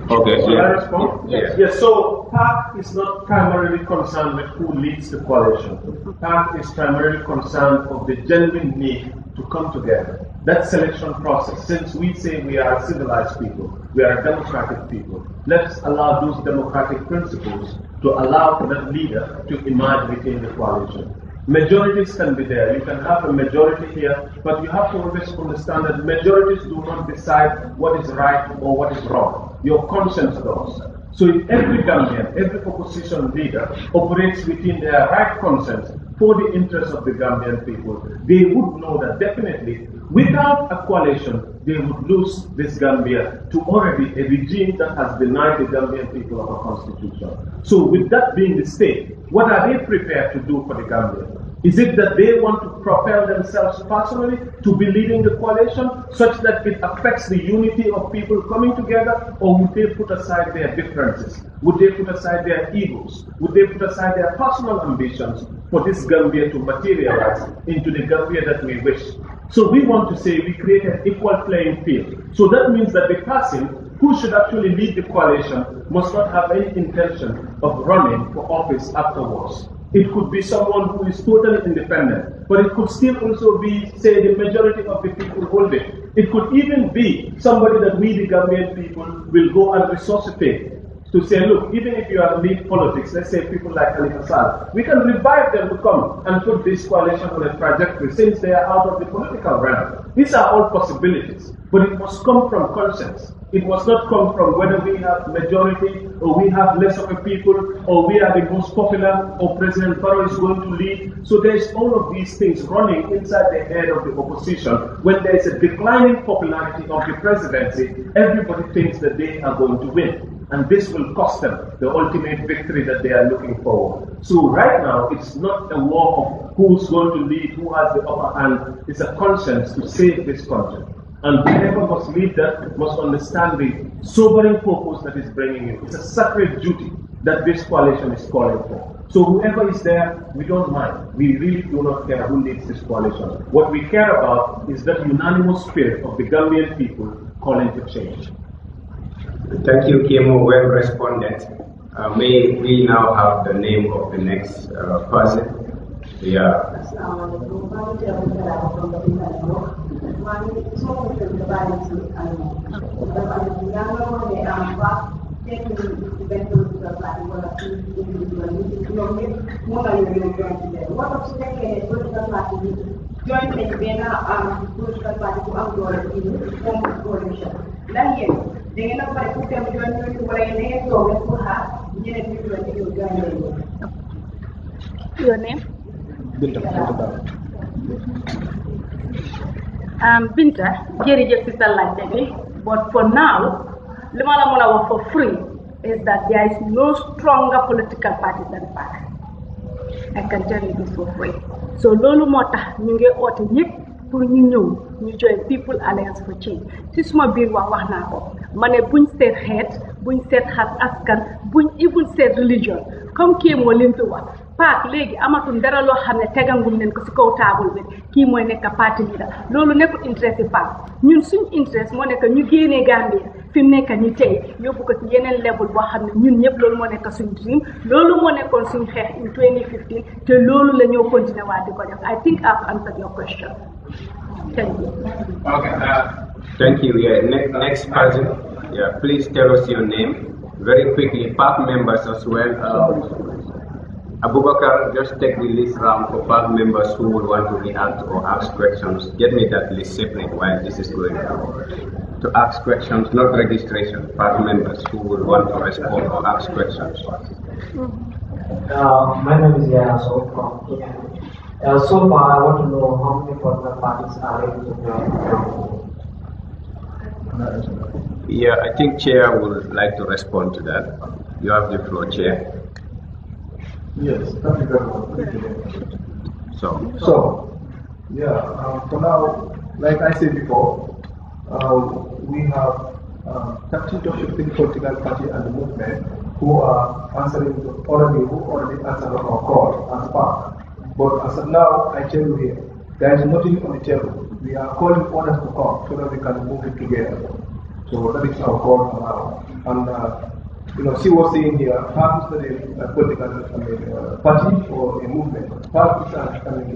Okay,
Should I respond? Yes. So PAC is not primarily concerned with who leads the coalition. PAC is primarily concerned of the genuine need to come together. That selection process, since we say we are a civilized people, we are a democratic people, let's allow those democratic principles to allow for that leader to emerge within the coalition. Majorities can be there. You can have a majority here, but you have to always understand that majorities do not decide what is right or what is wrong. Your conscience does. So if every Gambian, every opposition leader operates within their right conscience for the interests of the Gambian people, they would know that definitely without a coalition, they would lose this Gambia to already a regime that has denied the Gambian people of a constitution. So with that being the state, what are they prepared to do for the Gambia? Is it that they want to propel themselves personally to be leading the coalition such that it affects the unity of people coming together, or would they put aside their differences? Would they put aside their egos? Would they put aside their personal ambitions for this Gambia to materialize into the Gambia that we wish? So we want to say we create an equal playing field. So that means that the person who should actually lead the coalition must not have any intention of running for office afterwards. It could be someone who is totally independent, but it could still also be, say, the majority of the people hold it. It could even be somebody that we, the Gambian people, will go and resuscitate to say, look, even if you are lead politics, let's say people like Ali Hassan, we can revive them to come and put this coalition on a trajectory since they are out of the political realm. These are all possibilities, but it must come from conscience. It must not come from whether we have majority or we have less of a people or we are the most popular or President Barrow is going to lead. So there's all of these things running inside the head of the opposition. When there's a declining popularity of the presidency, everybody thinks that they are going to win. And this will cost them the ultimate victory that they are looking for. So right now, it's not a war of who's going to lead, who has the upper hand. It's a conscience to save this country. And whoever must lead that must understand the sobering purpose that is bringing it. It's a sacred duty that this coalition is calling for. So whoever is there, we don't mind. We really do not care who leads this coalition. What we care about is that unanimous spirit of the Gambian people calling to change.
Thank you, Kimo. Well responded. May we now have the name of the next person? Yeah.
Your name?
Binta Daw.
Binta, jërëjëf si sa laajte bi, but for now, li ma la mën a wax for free is that there is no stronger political party than PAC. I can tell you this for free. So loolu moo tax ñu ngi oote ñëpp pour ñu ñëw ñu join People Alliance for Change. Si suma biir wax naa ko ma ne buñ seet xeet buñ seet xas askan buñ even seet religion comme kii moo lim fi wax PAC léegi amatul dara loo xam ne tegangum leen ko si kaw taabul bi kii mooy nekk parti leader loolu nekkul interest si PAC ñun suñ interest moo nekk ñu génnee Gambia fi mu nekk ni tey yóbbu ko si yeneen level boo xam ne ñun ñëpp loolu moo nekk suñ dream loolu moo nekkoon suñ xeex in 2015 te loolu la ñoo continuer waa di ko def I think I've answered your question. Thank you.
Okay. Thank you. Yeah. Next person. Yeah. Please tell us your name very quickly. PAC members as well. Abubakar, just take the list round for PAC members who would want to react or ask questions. Get me that list separate while this is going on. To ask questions, not registration. PAC members who would want to respond or ask questions.
My name is Yaso from Kenya. So far, I want to know how many political parties are ready to join.
Yeah, I think Chair would like to respond to that. You have the floor, Chair.
Yes, thank you very much.
So,
for now, like I said before, we have 13 to 15 political parties and the movement who are answering who already answered our call as PAC. But as of now, I tell you here, there is nothing on the table. We are calling others to come so that we can move it together. So that is our call now. And she was saying here, PAC is not a political party or a movement. PAC is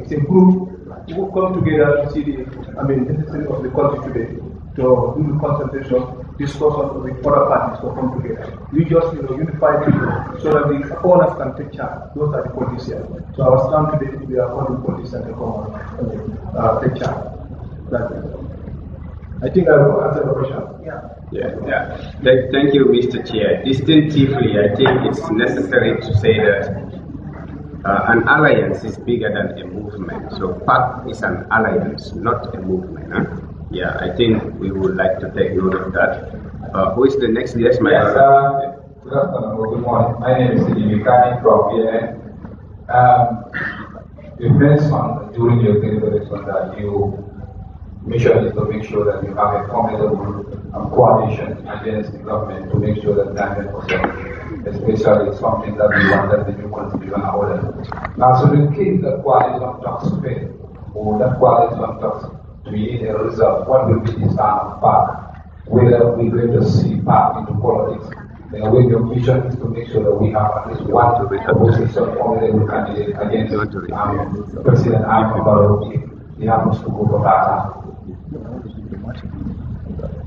it's a group who come together to see the necessity of the country today to do the concentration, discussion with other parties to come together. We just unify people so that the opponents can take charge. Those are the politicians. So our stand today, we are calling politicians to come and take charge. That's it. I think I will answer the question.
Yeah. Thank you, Mr. Chair. Distinctively, I think it's necessary to say that an alliance is bigger than a movement. So PAC is an alliance, not a movement. Huh? Yeah, I think we would like to take note of that. Who is the next? Yes, my brother.
Good afternoon or good morning. My name is Sidi Mikani from VNN. You mentioned during your presentation that you mission is to make sure that you have a formidable coalition against the government to make sure that Gambia percent, especially something that we want that the new constitution order. Now, so in case that coalition talks fail, or that coalition talks to be a result, what will be the stand of PAC? Whether we're going to see PAC into politics. When your mission is to make sure that we have at least one opposition formidable candidate against President Ahmed Barrow. He happens to go for that.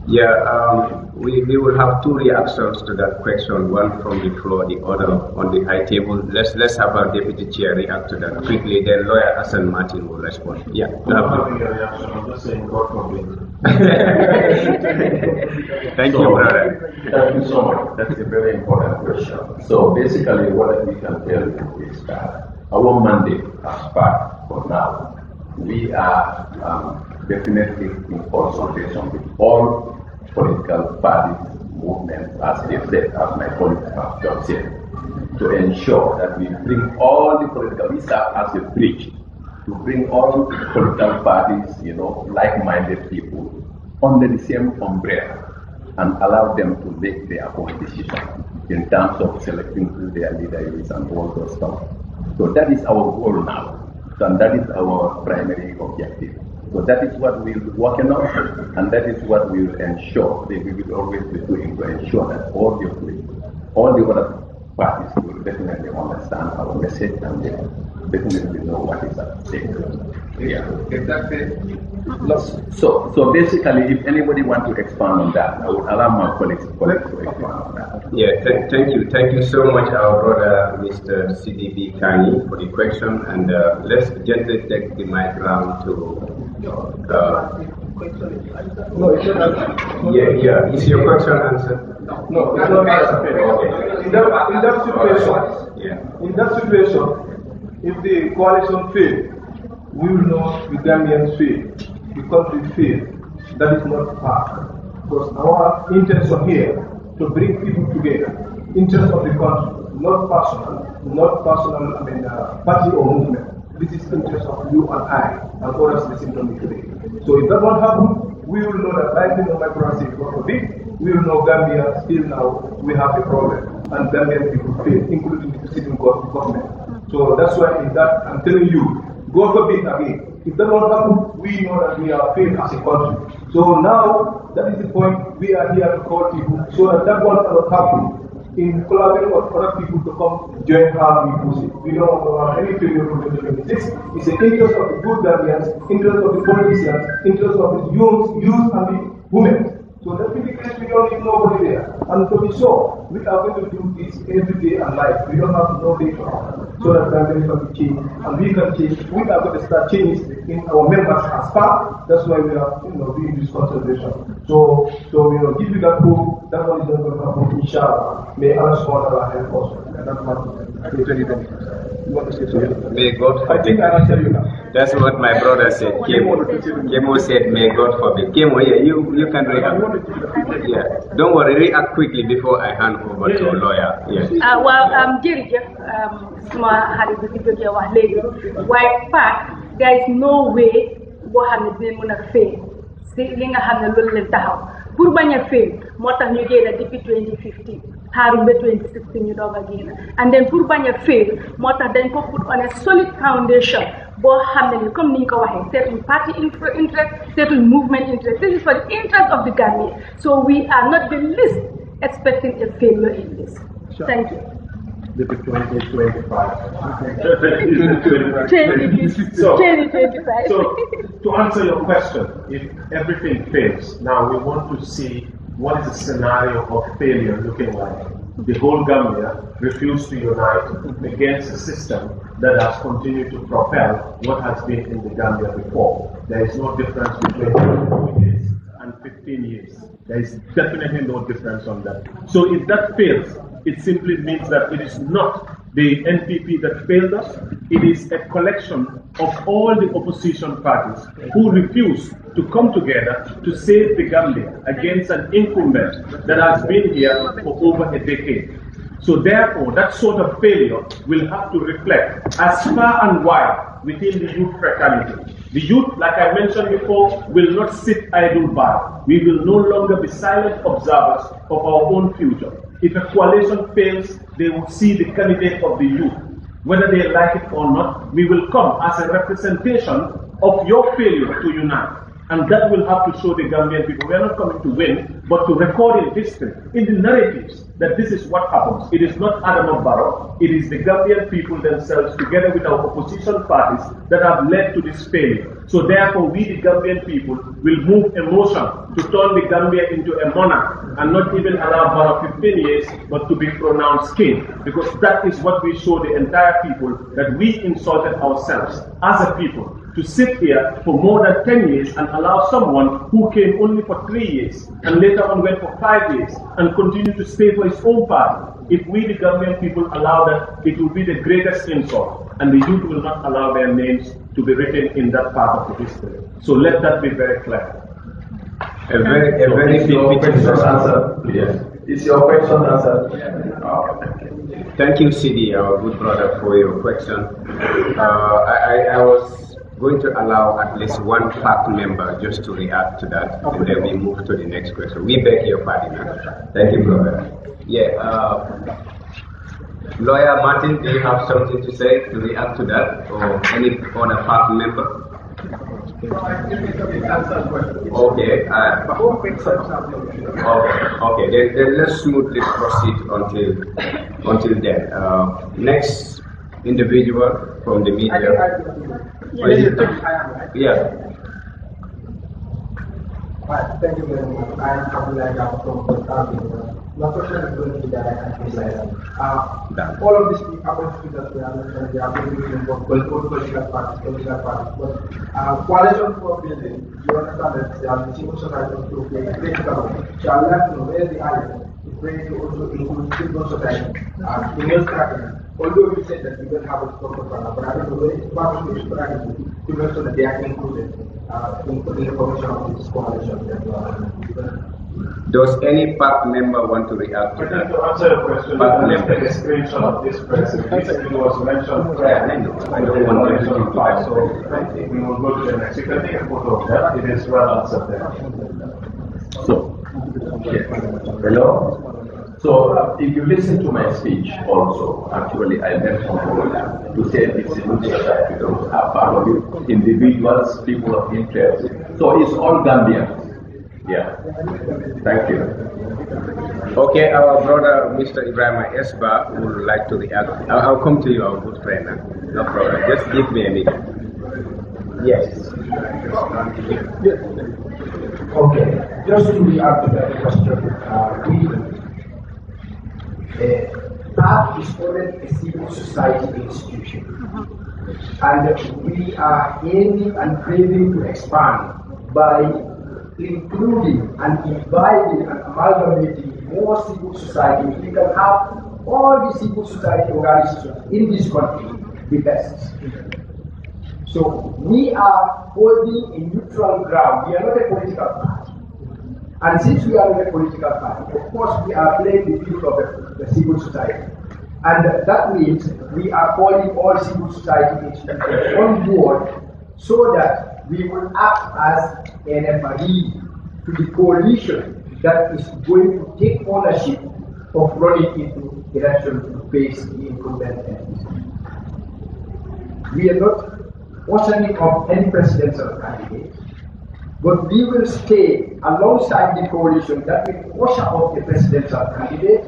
Yeah, we will have two reactions to that question, one from the floor, the other on the high table. Let's have our deputy chair react to that quickly, then lawyer Hassan Martin will respond. Yeah.
I'm just saying God forbid.
Thank you, brother.
Thank you so much. That's a very important question. So basically what we can tell you is that our mandate as PAC for now, we are definitely in consultation with all political parties, movements, as they said, as my colleague has just said, to ensure that we bring all the political, we serve as a bridge to bring all political parties, like-minded people under the same umbrella and allow them to make their own decision in terms of selecting who their leader is and all those stuff. So that is our goal now. And that is our primary objective. So that is what we'll be working on, and that is what we will ensure that we will always be doing to ensure that all the other parties will definitely understand our message and definitely know what is at stake. Yeah.
If that's it,
So basically, if anybody want to expand on that, I would allow my colleagues to expand on that.
Yeah, thank you so much, our brother, Mr. CDB Kani, for the question, and let's gently take the mic round to. Yeah. Is your question answered?
No, it's not answered.
Okay.
In that situation, if the coalition fails, we will know the Gambians fail, the country fail. That is not fact. Because our intention here to bring people together, interest of the country, not personal, party or movement. This is interest of you and I and others listening to me today. So if that won't happen, we will know that life in democracy is not a big. We will know Gambia still now we have a problem and Gambian people fail, including the sitting government. So that's why in that I'm telling you, God forbid again. If that won't happen, we know that we are failed as a country. So now that is the point we are here to call people so that won't happen. In collaborating with other people to come join her with we don't want any failure from 2026. It's the interest of the good Gambians, interest of the politicians, interest of the youth and the women. So that in the case we don't need nobody there. And to be sure, we are going to do this every day and life. We don't have no day for so that Gambians can be changed and we can change. We are going to start changes in our members as part. That's why we are doing this consultation. So give you that hope. That one is not going to happen, inshallah. May Allah subhanahu wa ta'ala help us. And that's what I'm telling you. You want to say something?
May God forbid.
I think I answered you now.
That's what my brother said. Kemo said, may God forbid. Kemo, yeah, you can react. Yeah. Don't worry, react quickly before I hand over to a lawyer. Yes.
Jërëjëf suma xarit bi fi jógee wax léegi waaye Pat there is no way boo xam ne dinañ mën a fay si li nga xam ne loolu leen taxaw pour bañ a fay moo tax ñu génn depuis 2015 xaaruñ ba 2016 ñu doog a génn and then pour bañ a fay moo tax dañ ko put on a solid foundation boo xam ne ni comme ni ñu ko waxee certain party interest certain movement interest this is for the interest of the Gambia so we are not the least expecting a failure in this. Thank you.
So, to answer your question, if everything fails, now we want to see what is the scenario of failure looking like. The whole Gambia refused to unite against a system that has continued to propel what has been in the Gambia before. There is no difference between 4 years and 15 years. There is definitely no difference on that. So if that fails, it simply means that it is not the NPP that failed us. It is a collection of all the opposition parties who refuse to come together to save the Gambia against an incumbent that has been here for over a decade. So therefore, that sort of failure will have to reflect as far and wide within the youth fraternity. The youth, like I mentioned before, will not sit idle by. We will no longer be silent observers of our own future. If a coalition fails, they will see the candidate of the youth. Whether they like it or not, we will come as a representation of your failure to unite. And that will have to show the Gambian people we are not coming to win, but to record in history, in the narratives, that this is what happens. It is not Adama Barrow, it is the Gambian people themselves, together with our opposition parties, that have led to this failure. So therefore, we, the Gambian people, will move emotion to turn the Gambia into a monarch and not even allow Barrow 15 years, but to be pronounced king. Because that is what we show the entire people, that we insulted ourselves as a people. To sit here for more than 10 years and allow someone who came only for 3 years and later on went for 5 years and continue to stay for his own party. If we, the Gambian people, allow that, it will be the greatest insult, and the youth will not allow their names to be written in that part of the history. So let that be very clear.
A very big question answer.
Yes. Is your question answered?
Thank you, CD, our good brother, for your question. I was going to allow at least one PAC member just to react to that, and then we move to the next question. We beg your pardon. Thank you, brother. Yeah. Lawyer Martin, do you have something to say to react to that, or any other PAC member? Okay. Okay. Then let's smoothly proceed until then. Next individual from the media. Yeah.
Thank you very much. I am Abdullah from Pakistan. My question is going to be all of these opportunities that we are mentioning, they are very involved political parties, but coalition for building, you understand that the civil society to play a critical role. So I would like to know where the idea is going to also include civil society, female strategy. Although we said that we don't have a proper plan, but I don't know where it's part of the strategy to make sure that they are included in the formation of this coalition that you are having.
Does any PAC member want to react to that?
To answer your question, let's take a screenshot of this press. Recently was mentioned.
I don't want to
mention five, so we will go to the next. You can take a photo of that. It is well answered there.
So, yes. Hello? So, if you listen to my speech also, actually I mentioned to say the civil society groups are part of it, individuals, people of interest. So it's all Gambians. Yeah. Thank you.
Okay, our brother Mr. Ibrahim Esba would like to react. I'll come to you, our good friend. No problem. Just give me a minute. Yes.
Okay. Just to react to that question, PAC is already a civil society institution, and we are aiming and craving to expand by including and inviting and amalgamating more civil society. We can have all the civil society organizations in this country, the best. So we are holding a neutral ground. We are not a political party. And since we are not a political party, of course we are playing the field of the civil society. And that means we are calling all civil society institutions on board so that we will act as an referee to the coalition that is going to take ownership of running into election to face the incumbent MPs. We are not questioning of any presidential candidate, but we will stay alongside the coalition that will usher up the presidential candidate,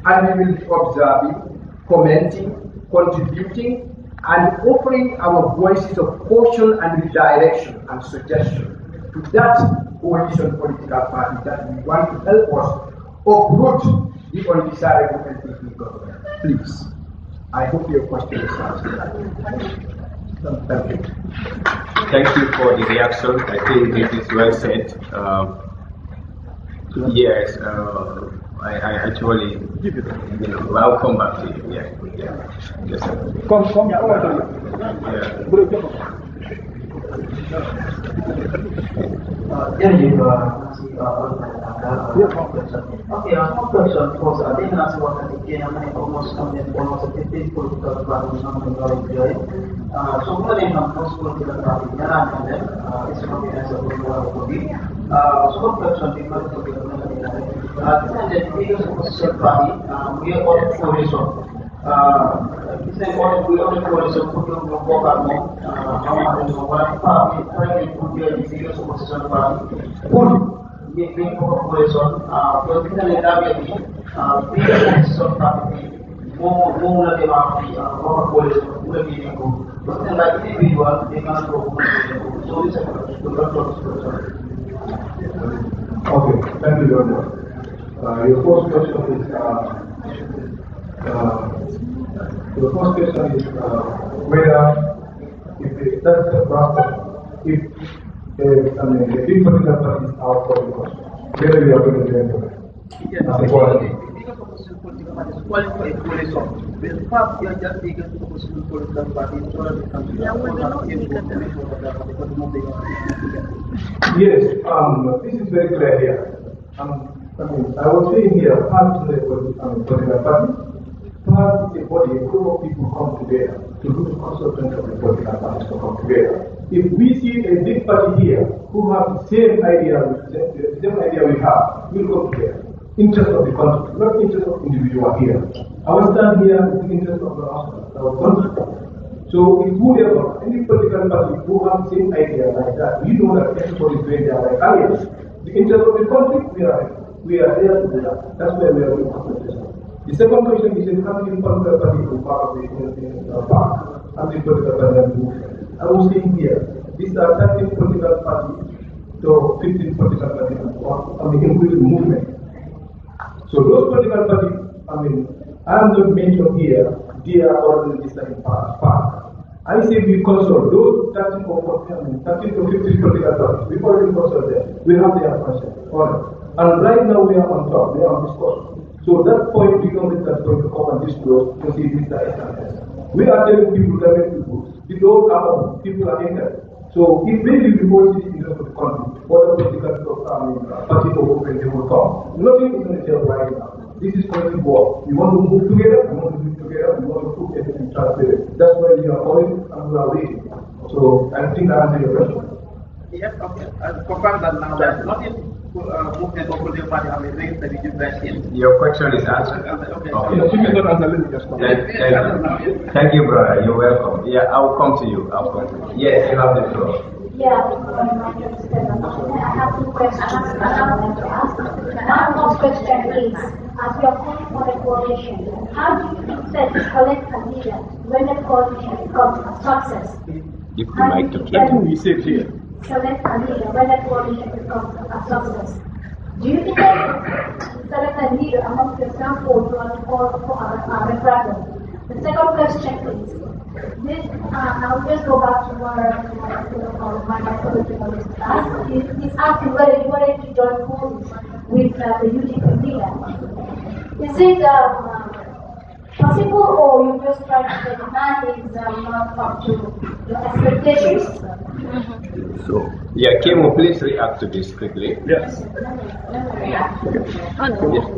and we will be observing, commenting, contributing, and offering our voices of caution and redirection and suggestion to that coalition political party that we want to help us uproot the undesirable NPP government. Please, I hope your question is answered. Thank you.
Thank you for the reaction. I think it is well said. Yes, I actually, I'll come back to you. Yeah. Yes, sir.
Come over to you.
Okay, one question was, I didn't ask what I think almost 15 political parties so what is most political parties is from the answer so what question because of the biggest opposition party, we are all coalition. We only coalition put on the vocal one party trying to put the biggest opposition party full being coalition politically directly biggest opposition party more like a coalition will be good. But then like individual they cannot go so this is the
Okay, thank you very much. Your first question is whether if that's the process, if the big political parties are for the question, whether we are going to do it. Yes, this is very clear here. I was saying here, part of the political party, part is a body, a group of people come together to do the consultation of the political parties to come together. If we see a big party here who have the same idea we have, we'll come together. Interest of the country, not interest of individual here. Our stand here is the interest of our country. So if whoever, any political party who have the same idea like that, we know that everybody is doing their like areas. The interest of the country, we are there to do that. That's where we are doing consultation. The second question is how many political parties are part of the park? How many political parties movement? I was saying here, these are 13 political parties to 15 political parties, including movement. So those political parties, I'm not mentioned here, they are all in this park. I say we consult those 13 to 15 political parties. We already consult them. We have their consent on it. And right now we are on top, we are on discussion. So that point, we don't let that point to come and disclose to see if that is. We are telling people, the doors are open, people are entered. So if maybe we whole citizens of the country, other political party to open, they will come. Nothing is going to tell right now. This is going to work. We want to move together, we want to live together, we want to put everything transparent. That's why we are calling and we are waiting. So I think I answered your question.
Yes, okay. I'll confirm that now that nothing movement or political party have been raised that you guys in.
Your question is answered.
Okay.
If you don't answer, let me just come.
Thank you, brother. You're welcome. Yeah, I'll come to you. Yes, you have the floor.
Yeah, my name is Stella. I have two questions I want to ask. One first question is, as you are calling for a coalition, how do you expect to collect a leader when the coalition becomes a success?
Give the mic to
Kim. We say here.
Select a leader when the coalition becomes a success. Do you think that you select a leader amongst yourself or you want to call for a referendum? The second question is, I'll just go back to my political ask. He's asking whether you wanted to join forces with the UDP leader. Is it possible, or you just try to say the man is not up to your expectations?
So, yeah, Kemo, please react to this quickly.
Yes.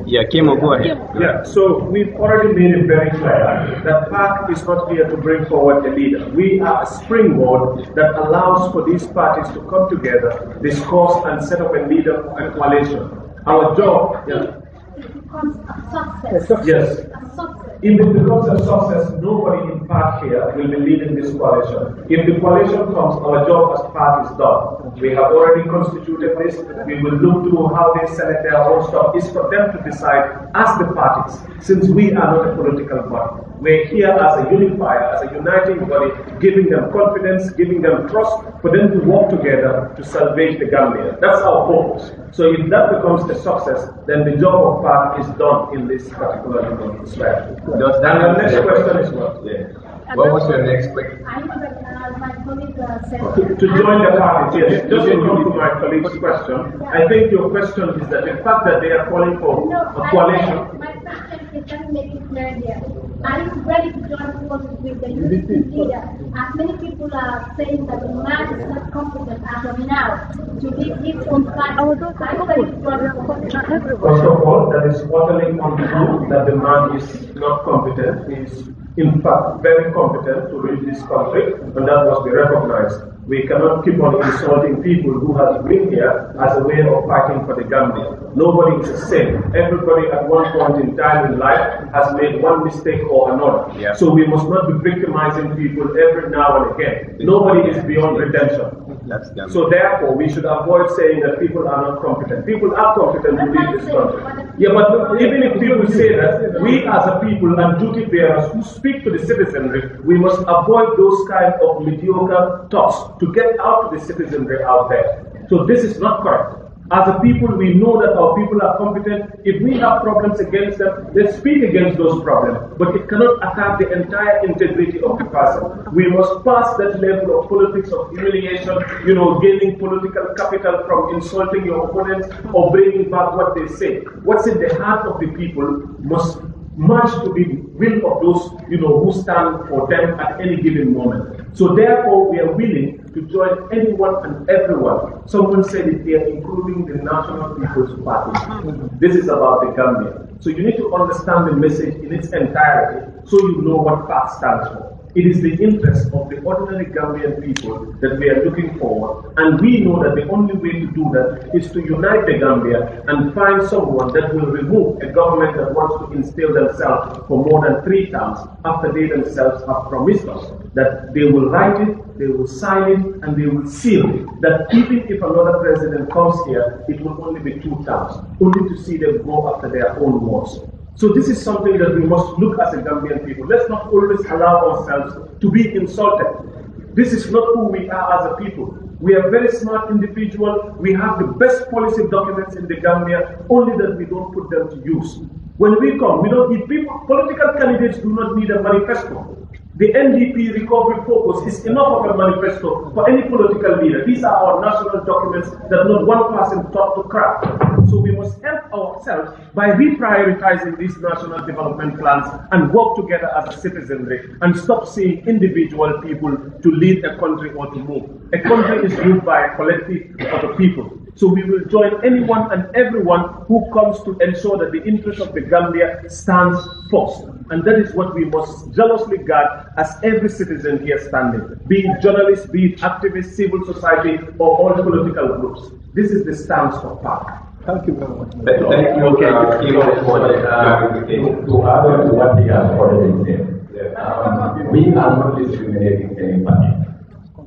Yeah, Kemo, go ahead.
Yeah, so we've already made it very clear that PAC is not here to bring forward a leader. We are a springboard that allows for these parties to come together, discuss, and set up a leader and coalition. Our job,
It becomes a success.
yes.
A success.
If it becomes a success, nobody in PAC here will be leading this coalition. If the coalition comes, our job as PAC is done. We have already constituted this. We will look through how they select their own stuff. It's for them to decide as the parties, since we are not a political body. We're here as a unifier, as a uniting body, giving them confidence, giving them trust, for them to work together to salvage the Gambia. That's our focus. So if that becomes a success, then the job of PAC is done in this particular strategy. And the next question is what?
Yeah. What was your next question?
I know that my colleague said
To join the party, yes. Just to come to my colleague's question, I think your question is that the fact that they are calling for a coalition.
My question is, let me make it clear here. Are you ready to join forces with the UDP leader? As many people are saying that the man is not competent as of now to lead his own party. Are you ready to join forces?
First of all, that is utterly untrue that the man is not competent. He is, in fact, very competent to lead this country, and that must be recognized. We cannot keep on insulting people who have been here as a way of fighting for the Gambia. Nobody is the same. Everybody at one point in time in life has made one mistake or another.
Yeah.
So we must not be victimizing people every now and again. Nobody is beyond redemption. So therefore, we should avoid saying that people are not competent. People are competent to lead this country. Yeah, but even if people say that, we as a people and duty bearers who speak to the citizenry, we must avoid those kind of mediocre talks to get out to the citizenry out there. So this is not correct. As a people, we know that our people are competent. If we have problems against them, let's speak against those problems. But it cannot attack the entire integrity of the person. We must pass that level of politics of humiliation, gaining political capital from insulting your opponents or bringing back what they say. What's in the heart of the people must match to the will of those, who stand for them at any given moment. So therefore, we are willing to join anyone and everyone. Someone said it here, including the National People's Party. This is about the Gambia. So you need to understand the message in its entirety so you know what PAC stands for. It is the interest of the ordinary Gambian people that we are looking forward, and we know that the only way to do that is to unite the Gambia and find someone that will remove a government that wants to instill themselves for more than 3 terms after they themselves have promised us that they will write it, they will sign it, and they will seal it. That even if another president comes here, it will only be 2 terms, only to see them go after their own wars.
So this is something that we must look as a Gambian people. Let's not always allow ourselves to be insulted. This is not who we are as a people. We are very smart individuals. We have the best policy documents in the Gambia, only that we don't put them to use. When we come, we don't need people. Political candidates do not need a manifesto. The NDP recovery focus is enough of a manifesto for any political leader. These are our national documents that not one person thought to craft. So we must help ourselves by reprioritizing these national development plans and work together as a citizenry and stop seeing individual people to lead a country or to move. A country is ruled by a collective of the people. So we will join anyone and everyone who comes to ensure that the interest of the Gambia stands first. And that is what we must jealously guard as every citizen here standing, be it journalists, be it activists, civil society, or all political groups. This is the stance of PAC.
Thank you very much.
Thank you.
To add on to what he has already said, we are not discriminating any party.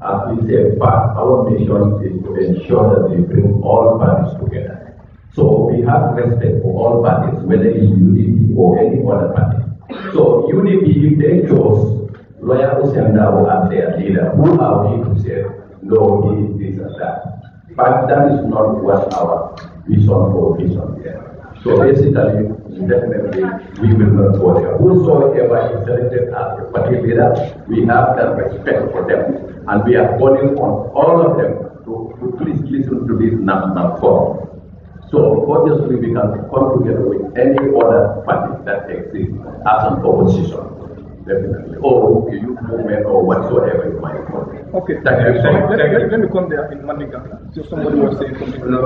As we said, our mission is to ensure that we bring all parties together. So we have respect for all parties, whether it's UDP or any other party. So UDP, they chose Lawyer Usendao as their leader. Who are we to say, no, he is this and that? But that is not what our vision or vision is. So basically, definitely, we will not go there. Whosoever is selected as a party leader, we have that respect for them. And we are calling on all of them to please listen to this national forum. So obviously we can come together with any other party that exists as an opposition, definitely, or youth movement or whatsoever you might call it.
Okay,
Thank you so much.
let me come there in Mandinka. So somebody was saying something. No.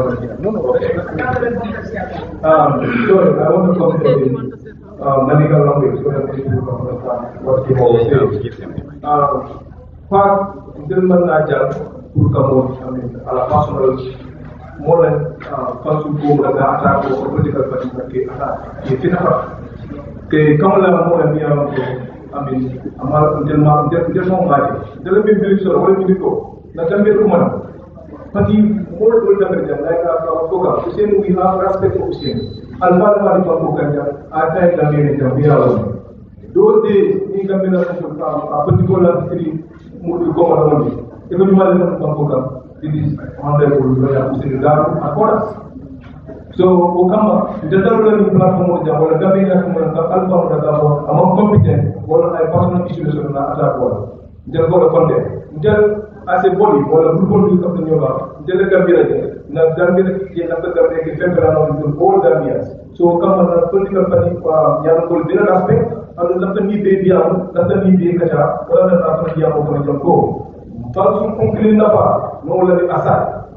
Okay. Sorry, I want to come to the Mandinka language so that people can understand what he was saying. Part gentleman Najal pour come à la personal more than council go la attaque or political party que attaque et finalement que comme la mo la bien amal tellement mal de le même sur le minito la tambe ko man parti more to the president like our Hussein, we have respect for Hussein almal mari ko kanya ata la mene tambiya those days in Gambia a particular city Mudu Gomaramoni. Even Malayam Kampuka, it is honorable Lawyer Hussein Garu Akoras. So, Okama, the Tatarian platform of the Gambia Alpha among competent, or a personal issues on the attack wall. Therefore, content. As a body, or a group of the Yoga, the Gambia, not Gambia, the all Gambians. So, come on a political party, Yanko, dinner aspect. Kalau dapat ni biar, dapat ni biar kerja, orang dapat dia mau kerja ko. Falsu kungkilin apa, no lagi asal.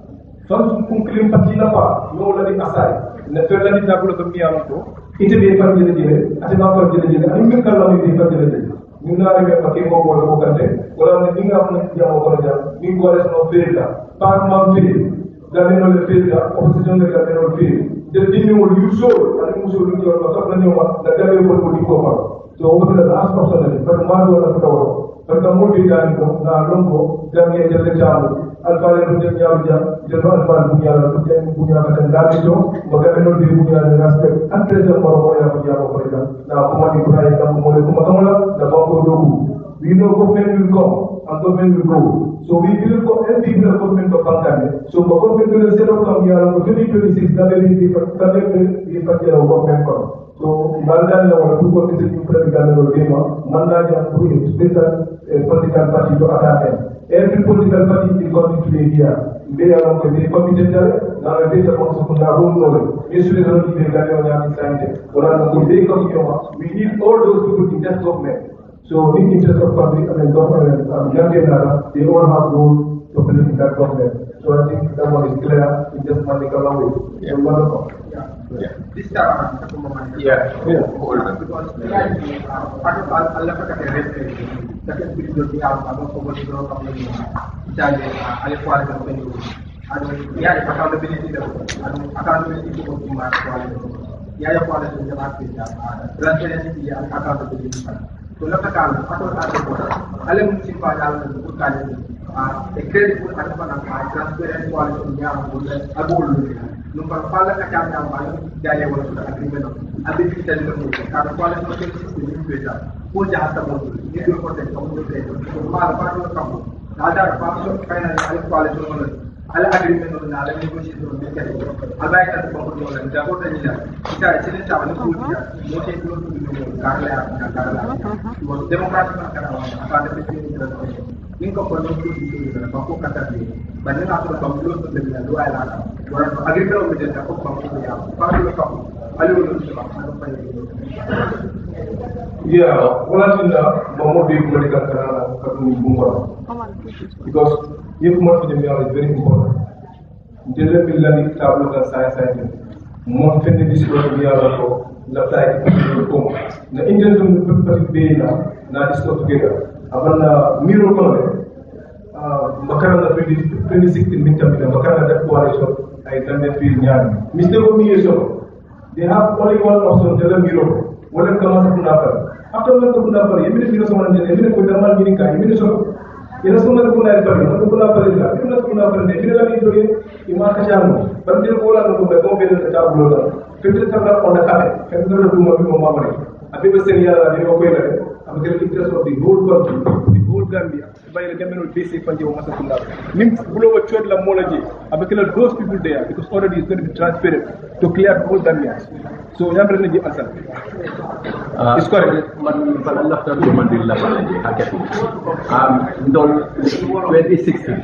Falsu kungkilin pasti apa, no lagi asal. Natural ni tak boleh kembiang ko. Itu dia kerja je, ada apa kerja je. Ini kalau ni kerja je. Nuna ni pakai mau boleh kerja. Orang ni tinggal pun dia mau kerja. Ni gua harus mau kerja. Pak mau kerja. Kami nak kerja, opposition nak kami nak kerja. Jadi ni mau usul, ada usul ni orang tak pernah nyawa. Nak kami pun di kau. So over the last person, but Madu and Tower, but the Multiganico, Narungo, Gambia Jam, Alpha Yavia, General Bunya, and Lavito, Magavino de Bunya and Aspect, and President Moromoya of Yamamoya, now Kumani Kurai, Kumamola, the Bongo Dogu. We know government will come and government will go. So we will go and people of government of Bangladesh. So government will set up from here on 2026, that will be the government come. So, Maldan law two committees in political game, Maldan and special political party to attack. Every political party is coming to the here. They are the committed now they are also from the room knowledge. This is the we need all those people in that government. So, in interest of public and government and they all have role to play in that government. So I think that one is clear in just political language. Yeah.
This time, hold on. Because Allah second video we have about accountability a credible and transparent coalition no para fala ka kam am ay gaye wala to agreement and the fitan no ka coalition no system ni peta ko jahata mo ni do ko te ko do te so ma ba do kam ada passion final al coalition no al agreement no ala negotiation no ke ala ka to ko do la da ko te ni la ita chile ta no ko ya no te ko do ka la ko democratic na ka ba de fitan ni ko ko no ko do ba ko ka ta ni ba ni na ko ba lo to le la do ala agreement with the Jacob
yeah, what in the Momo political because if more is very important. The level of tablet and science, more than this was the other la play the Indian people na discuss together. Abana miro makana 2016 midterm makana that coalition I can feel nyari. Mr. Omiyeso, they have only one option, tell them Europe. What can come after? After what could happen, immediately someone immediately put them on meaning, immediately. You know, someone put that for you, not to put up for it. You not put up for it. You know, you must have but you go on to the company the top blower. 50 on the carpet, 50 to do my I think the senior, I'm the interest of the whole country, the whole Gambia, by the government basic fund of Masakunda. Means below a church lamology, I became those people there because already it's going to be transparent to clear the whole Gambia. So, I'm going to give answer. It's correct.
Man, but I love that woman did love it. 2016.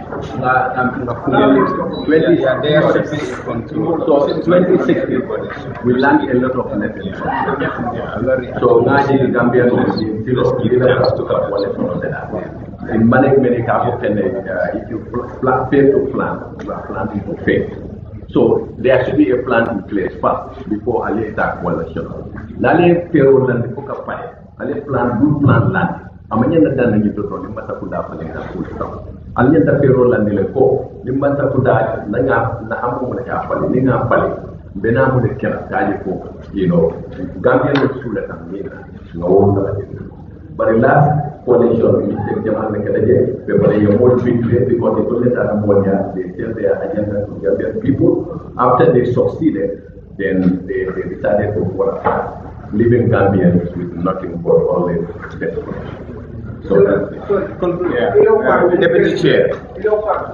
2016, we learned a lot of lessons. So, now the Gambian in many cases, if you fail to plan, you are planning to fail. So there should be a plan in place first before Ali attack coalition. Nale payroll and the coca pie. Ali plan good plan land. Amanya na dan ngi toto ni mata kuda pa ni full stop. Ali ta payroll and le ko ni mata kuda na nga na amu na ya pali ni nga pali. Bena mu de kera kaji ko Gambian no sula tan ni no na but the last coalition, Jamal Mekadaje, where they are more because they told us they tell their agenda to Gambian people. After they succeeded, then they decided to fall apart, leaving Gambians with nothing but all the debt. So
Deputy Chair.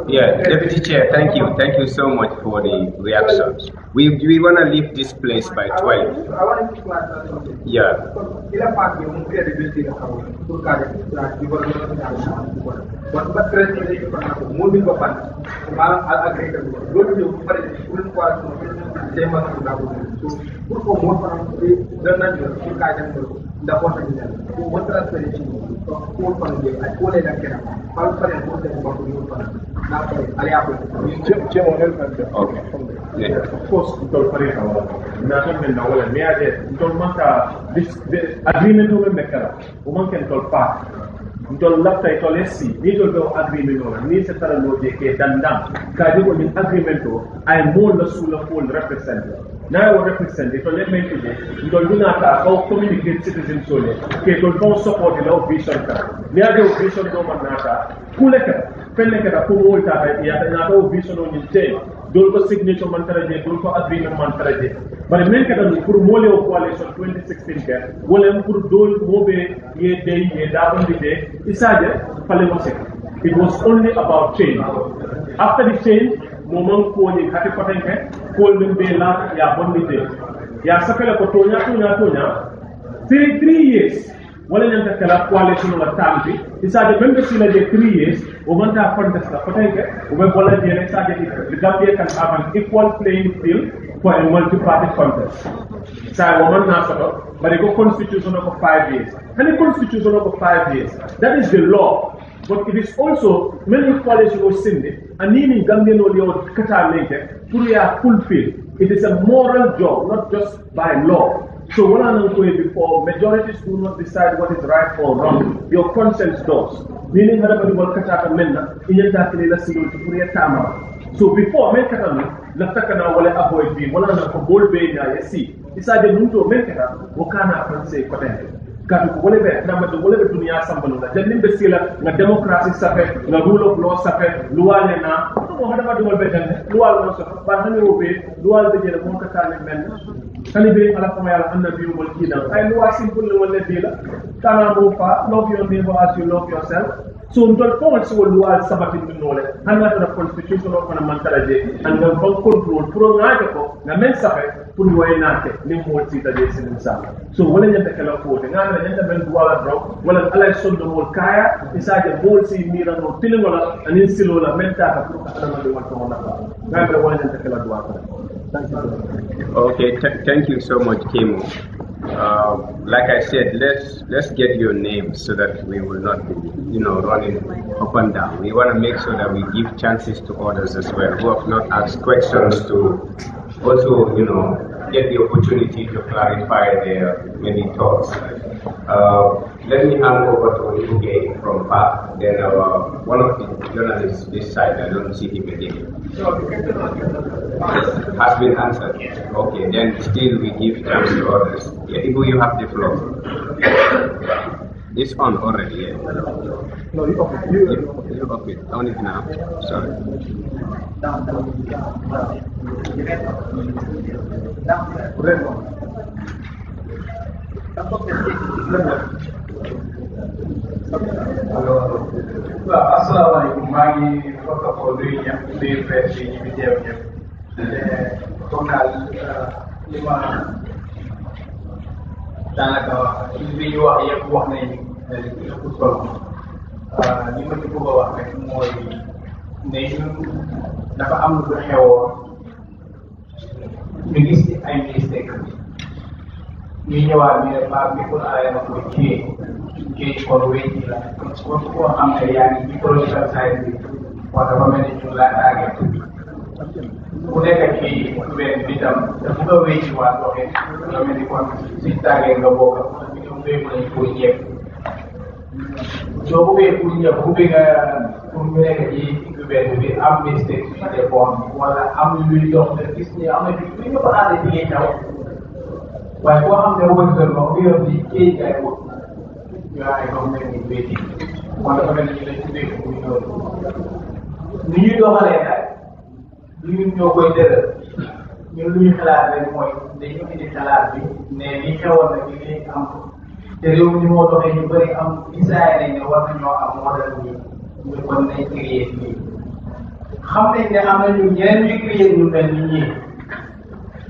Yeah, Deputy Chair, thank you so much for the reactions. We want to leave this place by 12.
I want to clarify something.
Yeah.
Of course, this agreement over Mekara, woman can call part. Ntol lafta itol SC, ni tol do agreement on, ni setara no jeke dandam. Kadi ko min agreement o, ay mo la sula full represent. Na I represent itol let me today. Ntol dunata how communicate citizens sole. Ke tol don support the vision ka. Ni ade vision do manata. Kuleka, pelle ka ko molta ka ya na do vision on ni dol ko signature man taraje dol ko agreement man taraje bare men kada no pour mole o coalition 2016 ke wala pour dol mobe ye day ye da on de isaje fale mo sek it was only about change after the change momon ko ni hati patenke ko men be la ya bonni de ya sakala ko tonya 3 years wala nyanta kala coalition la tambi isaje membe sila de 3 years o manta contest la patenke o be bola de isaje the Gambia can have an equal playing field for a multi-party contest. So woman na sato but the constitution of 5 years and the constitution of 5 years that is the law. But it is also many coalition was sinde and in Gambia no leo kata leke to fulfill. It is a moral job, not just by law. So what I'm going before, majorities do not decide what is right or wrong. Your conscience does. Meaning that everybody kata menna inyata kile silo to tama. So before men kata no nataka na wale avoid being wala na ko bol be na yesi. Isa de muntu men kata wakana fanse patente. kadu wole be nama do wole be dunia sambalu la jannim be sila nga democracy safe nga rule of law safe luwale na ko hada do wol be tan luwal no safe ba hani wo be luwal be jele mo ka tane men kali be ala ko yalla annabi wol kidam ay luwa simple wala dila kana mo fa love your neighbor as you love yourself. So ndol fon so luwal sabati min nole hanga to constitution of na mantaraje and nga fon control pro ngaje ko na men safe pour way nate ni mo ci taje sin sa so wala nyanta kala ko de ngana nyanta ben duwala bro wala ala sondo mo kaya isaje mo ci mira no tilingola anin silola men ta ka pour ka ma de wal ko na ngana wala nyanta kala duwala.
Okay, thank you so much, Kemo. Like I said, let's get your name so that we will not be, running up and down. We want to make sure that we give chances to others as well who have not asked questions to also, get the opportunity to clarify their many thoughts. Let me hand over to Uge from PAC, then one of the journalists this side, I don't see him again. Has been answered. Okay, then still we give chance to others. Yeah, Ibu, you have the floor. It's on already, yeah.
No, you off it.
You off it. On it now. Sorry.
Assalamualaikum, magi protokol dunia di versi videonya. Total 5 daanaka li ñu wax yëpp wax nañ li ëpp solo li ma ci bëgg a wax rek mooy ne ñun dafa am lu xewoon ñu gis ci ay mistake ñu ñëwaat ñu ne baax bi pour aaya na ko géej kon wéy la kon koo xam ne yaa ngi ci political side bi wax dafa mel ni ñu laa taagee ku nekk ci benn bi tam dafa nga wéy ci waat waxee nga mel ni kon si taagee nga bokk ñu wéy nañ pour ñëpp soo bëggee pour ñëpp bëgg nga pour ñu nekk ci benn bi am mistake suñu defoon wala am luy dox nga gis ni am na lu ñu ko ànd ci ngay ñëw waaye koo xam ne wërsëg la mu yor di géej ay wut ñu ay doom mel ni béyti wala dafa mel ni ñu ne ci béyti bu ñu ni ñuy doxalee nag ñun ñoo koy dëral ñun lu ñu xalaat rek mooy dañu indi xalaat bi ne li xewoon na li ngay am te réew mi moo doxee ñu bëri am isaay nañ ne war nañoo am modèle bi ñu kon nañ créer lii xam nañ ne am nañu ñeneen ñu créer ñu mel ni ñii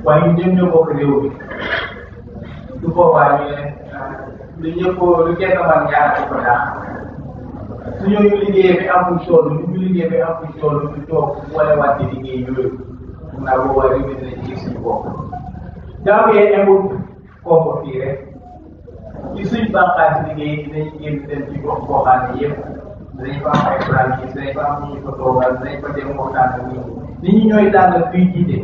waaye ñun ñëpp ñoo bokk réew mi du boobaa ñu ne lu ñëpp lu kenn man ñaar ci ko daax su ñu liggéey bi amul solo ñu liggéey bi amul solo ñu toog wala wàcce liggéey yooyu mun naa boobaa réew mi dina ci gis suñu bopp Gambie amul kooku fii rek ci suñ bànqaas liggéey dinañ génn dem ci gox goxaan yi yëpp dinañ fa am ay plan yi dinañ fa am ñu ko toogal dinañ fa dem waxtaan ak nit ñi ñooy tànn kuy jiite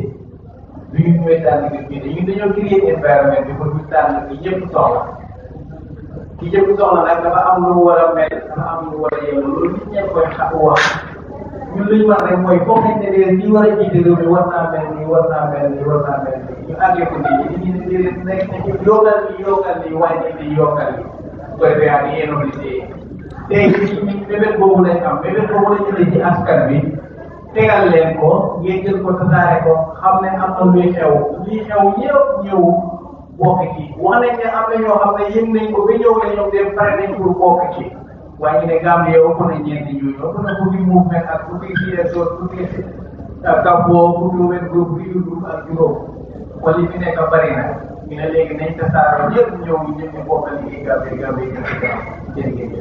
bi ñu ñooy tànn ki jiite ñun dañoo créer environnement bi pour ñu tànn ki ñëpp soxla ki ñëpp soxla nag dafa am lu mu war a mel dafa am lu mu war a yem loolu nit ñee koy wax ñun li ñu wax rek mooy foog nañ ne leen ñi war a jiite réew mi war naa mel nii war naa mel nii war naa mel nii ñu àggee ko nii ñu ne nekk nañ ci yokkal ni wàññi li yokkal yi koy defee ak yéen obligé tey ñu bébét boobu lañ am bébét boobu lañ jëlee ci askan bi tegal leen ko ngeen jël ko tasaare ko xam ne am na luy xew lii xew yëpp ñëw bokk ci wax nañ ne am na ñoo xam ne yëg nañ ko ba ñëw ne ñoom dem pare nañ pour bokk ci waaye ñu ne Gambie ëpp na ñeenti ñooñu ëpp na fukki mouvement ak fukki direction fukki kampoo fukki wen groupe bi groupe ak juróom wala li fi nekk bari na ñu ne léegi nañ tasaaroo ñëpp ñëw ñëpp ñu bokk liggéey Gambie jërëjëf.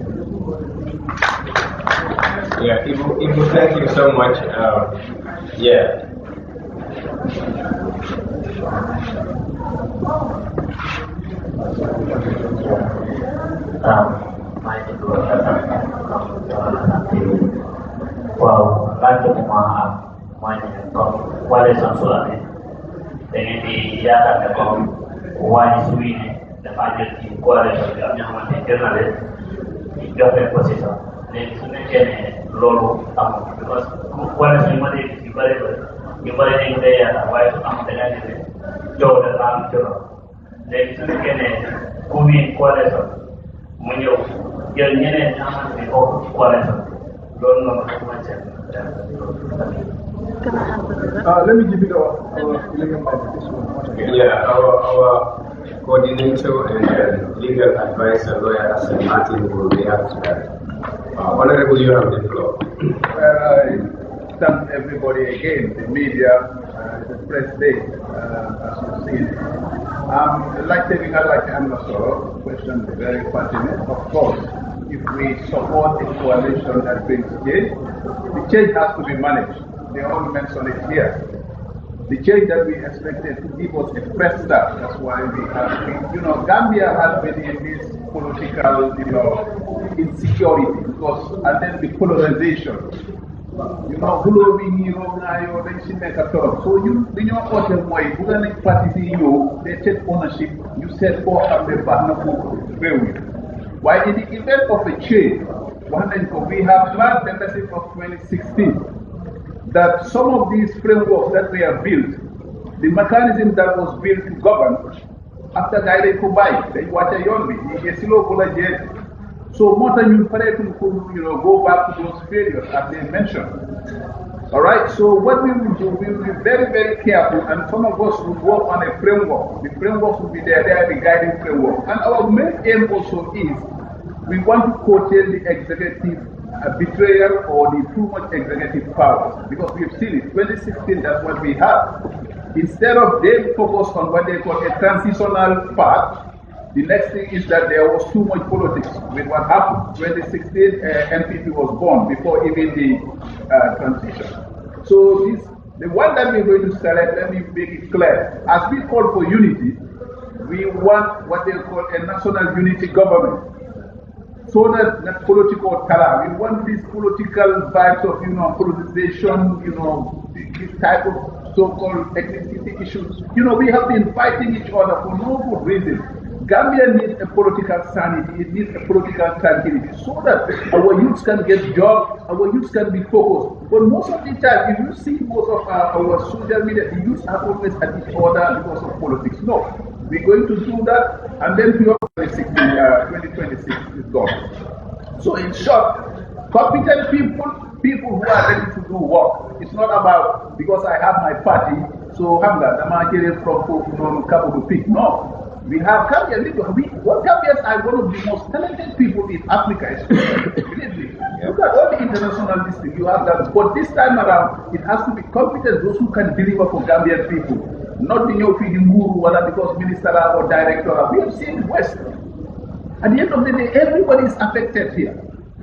Yeah, Ibu, thank you so much. Yeah.
Wow, laaj ko ma mooy ne comme wàllu sansulat bi da ngeen di yaakaar ne comme waa ji suy ne dafa jël ci coalition bi am ñoo xamante ne jël na leen jox leen position léegi su nekkee ne loolu amul parce que coalition yi ma dégg yu bëri bëri ñu bëri dañu koy yaakaar waaye su amul da ngaa gis ne coow dafa am coono léegi su nekkee ne ku biir coalition mu ñëw jël ñeneen ñi xamante ni bokk coalition loolu noonu rek mooy seen
let me give you
our coordinator and legal advisor, lawyer Hassan Martin, will react to that. Honorable, you have the floor.
I thank everybody again, the media, the press day, as you've seen. I'd like to answer question very pertinent. Of course, if we support a coalition that brings change, the change has to be managed. They all mentioned it here. The change that we expected to give us a fresh start. That's why we have, Gambia has been in this political, insecurity because, and then the polarization. So they take ownership. You said why in the event of a change, we have learned the lesson of 2016 that some of these frameworks that we have built, the mechanism that was built to govern, after guiding Kubai, they watch a young so more than you go back to those failures as they mentioned. All right, so what we will do, we will be very, very careful, and some of us will work on a framework. The framework will be there, the guiding framework. And our main aim also is, we want to curtail the executive betrayal or the too much executive power, because we've seen it. 2016, that's what we have. Instead of them focused on what they call a transitional path, the next thing is that there was too much politics with what happened. 2016, NPP was born before even the transition. So the one that we're going to select, let me make it clear. As we call for unity, we want what they call a national unity government. So that political color, we want these political vibes of, politicization, this type of so-called ethnicity issues. We have been fighting each other for no good reason. Gambia needs a political sanity, it needs a political tranquility, so that our youths can get jobs, our youths can be focused. But most of the time, if you see most of our social media, the youths are always at each other because of politics. No, we're going to do that, and then 2026 is gone. So in short, competent people who are ready to do work. It's not about, because I have my party, so Hamla, I'm getting from Kabu to pick. No. We have Gambians. Gambians are one of the most talented people in Africa. Look at all the international districts you have that. But this time around, it has to be competent, those who can deliver for Gambian people. Not the new Guru, because minister or director. We have seen West. At the end of the day, everybody is affected here.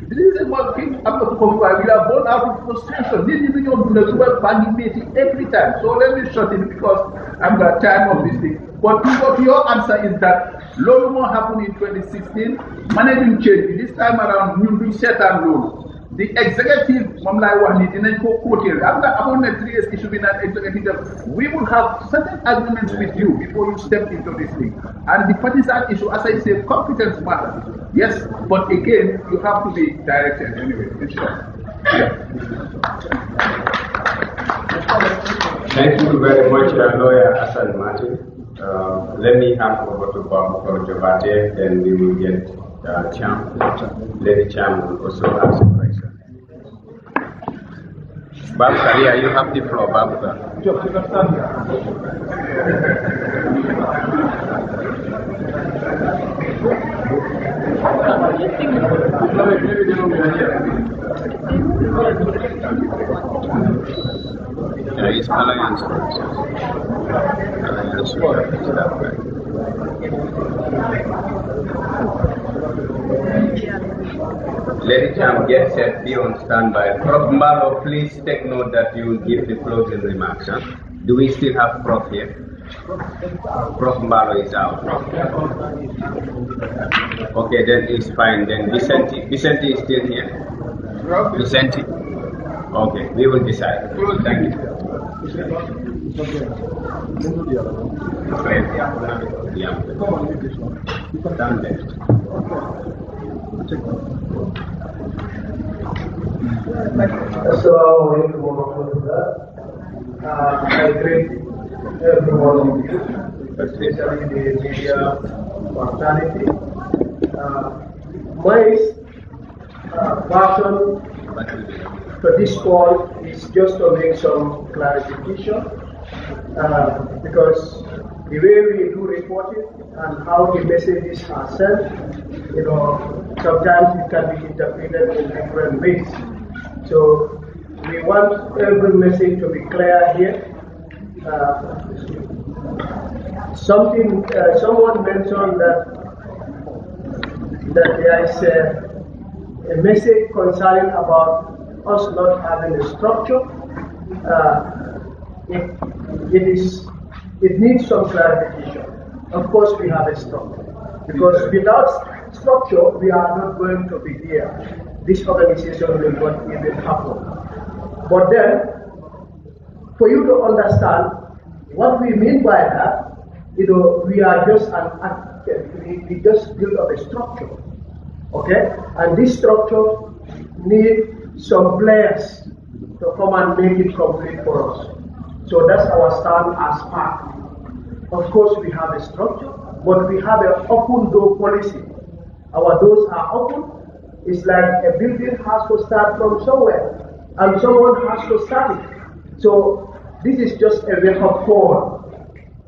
This is one thing I'm not talking about. We are born out of frustration. This is every time. So let me shut it because I'm got time of this thing. But your answer is that loan more happened in 2016, managing change. This time around, we set and loan. The executive, after 3 years, it should be an executive. We will have certain agreements with you before you step into this thing. And the partisan issue, as I say, competence matters. Yes, but again, you have to be directed anyway. In short.
Thank you very much, lawyer Hassan Martin. Let me hand over to Bob Jabate, then we will get Cham. Lady Cham will also ask a question. Bob Karia, you have the floor, Bob. It's Alliance. Lady Cham, get set, be on standby. Prof. Mbalo, please take note that you will give the closing remarks. Huh? Do we still have Prof here? Prof. Mbalo is out. Okay, then it's fine. Then Vicente is still here? Vicente? Okay, we will decide. Thank you.
Assalamualaikum warahmatullahi wabarakatuh. I greet every one of you, especially the media fraternity. My version for this call is just to make some clarification because the way we do reporting and how the messages are sent, sometimes it can be interpreted in different ways. So we want every message to be clear here. Someone mentioned that there is a message concerning about us not having a structure. It needs some clarification. Of course, we have a structure because without structure, we are not going to be here. This organization will not even happen. But then, for you to understand what we mean by that, we are just we just build up a structure, okay? And this structure needs some players to come and make it complete for us. So that's our stand as PAC. Of course, we have a structure, but we have an open door policy. Our doors are open. It's like a building has to start from somewhere, and someone has to start it. So this is just a wake-up call.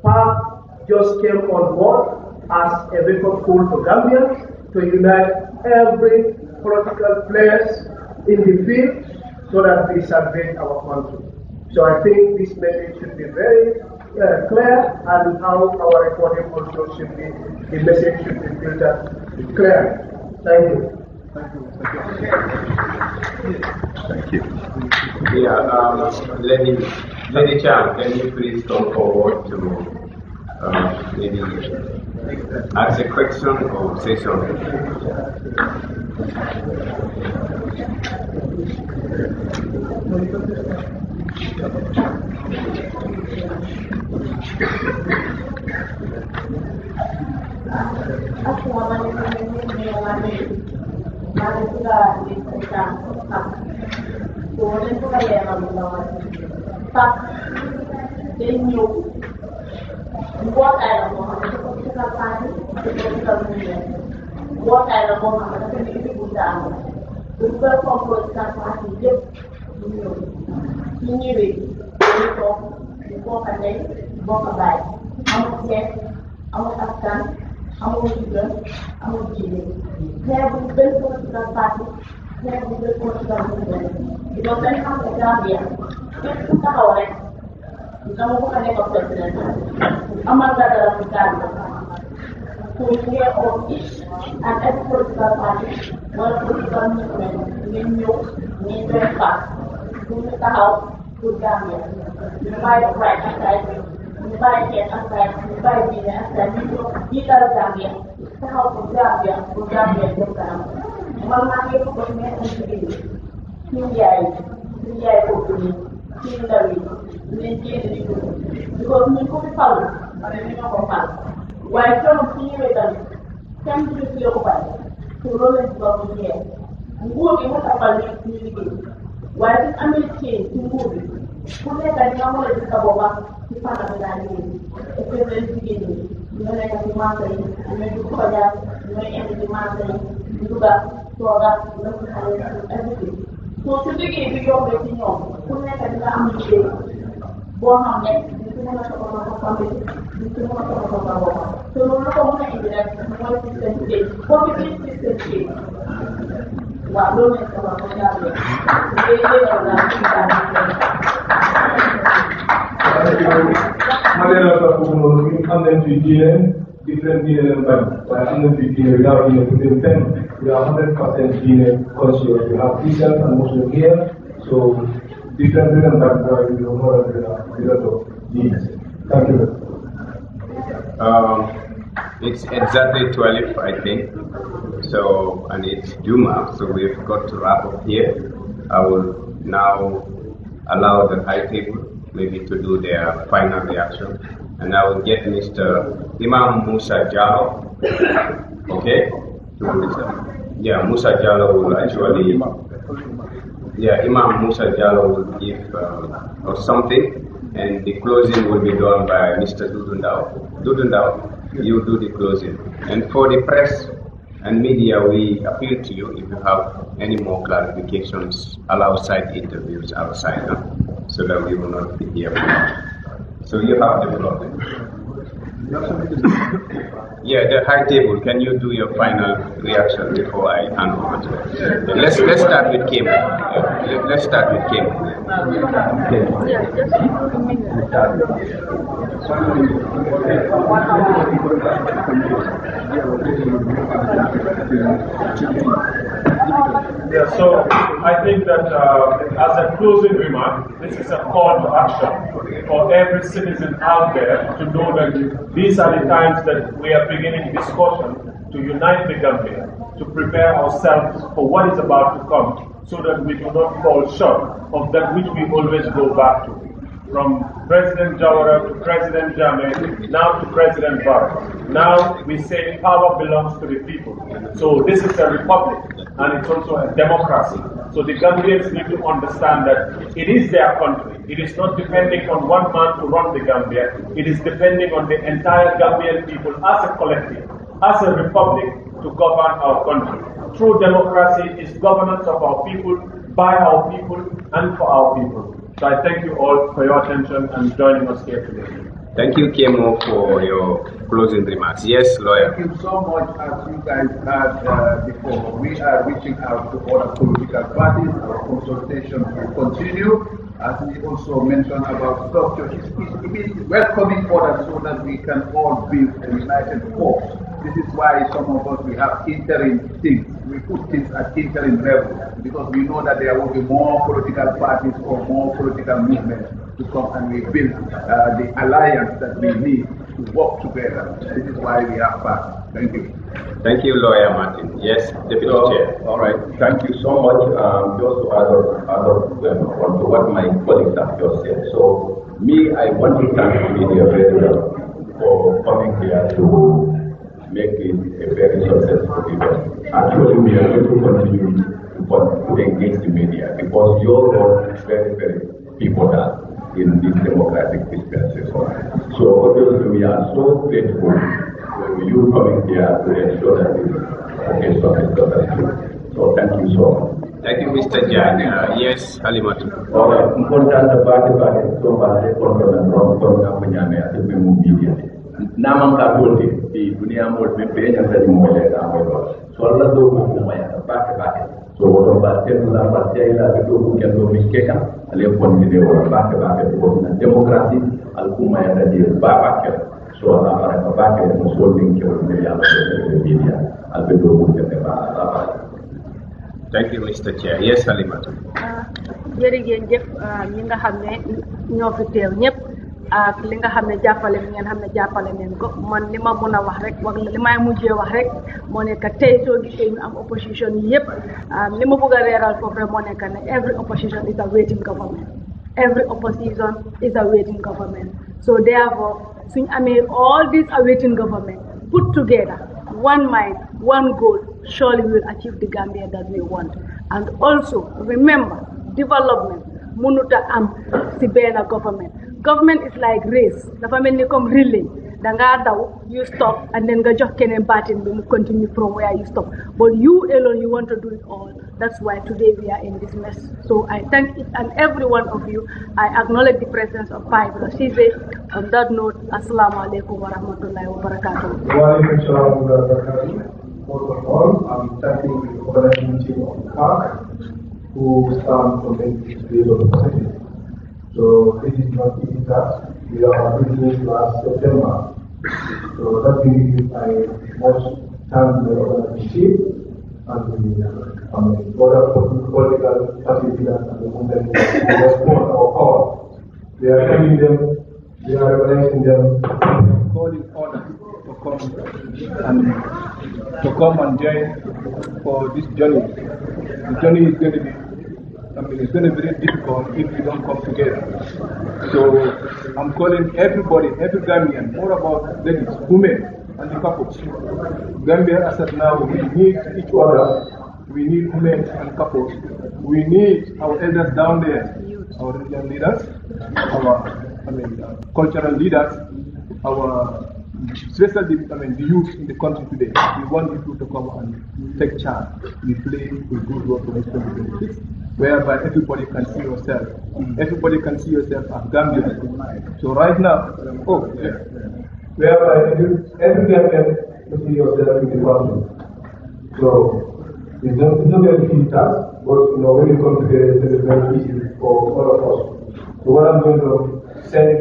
PAC just came on board as a wake-up call to Gambians to unite every political players in the field so that we salvage our country. So I think this message should be very clear, and how our reporting also should be, the message should be filtered clear. Thank you.
Thank you.
Yeah, Lady Chan, can you please come forward to maybe ask a question or say something?
Different DNA and by 150 without DNA within 10, we are 100% DNA conscious. We have Christians and Muslims here, so different rhythm that we know more than the result of genes. Thank you.
It's exactly 12, I think. So, and it's Juma, so we've got to wrap up here. I will now allow the high table maybe to do their final reaction. And I will get Mr. Imam Musa Jallo, okay? Yeah, Musa Jallo will actually, Imam Musa Jallo will give or something, and the closing will be done by Mr. Dudundao. Dudundao, you do the closing. And for the press, And media, we appeal to you if you have any more clarifications, allow side interviews outside, so that we will not be here. So you have the floor. Yeah, the high table. Can you do your final reaction before I hand over to you? Let's start with Kim. Let's start with Kim.
Yeah, just a
Yeah, so I think that as a closing remark, this is a call to action for every citizen out there to know that these are the times that we are beginning discussion to unite the Gambia, to prepare ourselves for what is about to come, so that we do not fall short of that which we always go back to. From President Jawara to President Jammeh, now to President Barrow. Now we say power belongs to the people. So this is a republic, and it's also a democracy. So the Gambians need to understand that it is their country. It is not depending on one man to run the Gambia. It is depending on the entire Gambian people as a collective, as a republic, to govern our country. True democracy is governance of our people, by our people, and for our people. So I thank you all for your attention and joining us here today.
Thank you, Kemo, for your closing remarks. Yes, lawyer.
Thank you so much. As you guys heard before, we are reaching out to other political parties. Our consultation will continue. As we also mentioned about structure, it is welcoming others so that we can all build a united force. This is why some of us, we have interim things. We put things at interim level because we know that there will be more political parties or more political movements to come, and we build the alliance that we need to work together. This is why we have PAC. Thank you.
Thank you, Lawyer Martin. Yes, Deputy Chair.
All right. Thank you so much. Just to add on to what my colleagues have just said. So, I want to thank the media very well for coming here to make it a very successful event. Actually, we are going to continue to engage the media because your role is very, very pivotal in this democratic dispensation. So obviously we are so grateful for you coming here to ensure that this occasion is successful. So thank you so much.
Thank you, Mr. Jan. Yes, Halimatu.
All right. Important about the so much media. Namang katulti di dunia mul PP yang tadi mulai ramai bos. Soal itu hukumnya pakai. So orang baca dalam baca ialah itu bukan domestika. Alepun di orang pakai bukan demokrasi. Hukumnya yang tadi pakai. Soal apa yang pakai solving kepada media. Albedo bukan apa.
Thank you, Mr. Chair. Yes, Halimatu.
jërëjëf ñi nga xam ne ñoo fi teew ñëpp ak li nga xam ne jàppale mi ngeen xam ne jàppale neen ko man li ma mën a wax rek wax li may mujjee wax rek moo nekk tey soo gisee ñu am opposition yi yëpp li ma bëgg a reeral foofu rek moo nekk ne every opposition is a waiting government. Every opposition is a waiting government. So therefore suñ amee all these awaiting government put together one mind, one goal, surely we will achieve the Gambia that we want. And also remember, development munuta am si benn government. Government is like race. Dafa mel ni comme relay. Danga daw, you stop, and then nga jox keneen batin bi mu continue from where you stop. But you alone, you want to do it all. That's why today we are in this mess. So I thank each and every one of you. I acknowledge the presence of Pai Brasize. On that note, Assalamu alaikum wa rahmatullahi wa barakatuh.
Wa alaikum salam wa barakatuh. First of all, I'm thanking the organizing team of the park who stand for making this day of the city. So this is not easy task. We are beginning last September. So that means I must thank the organizing team and the other political participants and the movement who respond our call. We are telling them, we are recognizing them, calling order to come and join for this journey. The journey is going to be, it's going to be very difficult if we don't come together. So I'm calling everybody, every Gambian, more about ladies, women, and the couples. Gambia, as of now, we need each other. We need women and couples. We need our elders down there, our religious leaders, our cultural leaders, our especially the youth in the country today. We want people to come and take charge. We play a good role for this 2026, whereby everybody can see yourself. Everybody can see yourself as Gambians. So right now,
whereby every Gambian can see yourself in the country. So it's not very easy task, but when you come together, it's very easy for all of us. So what I'm going to send a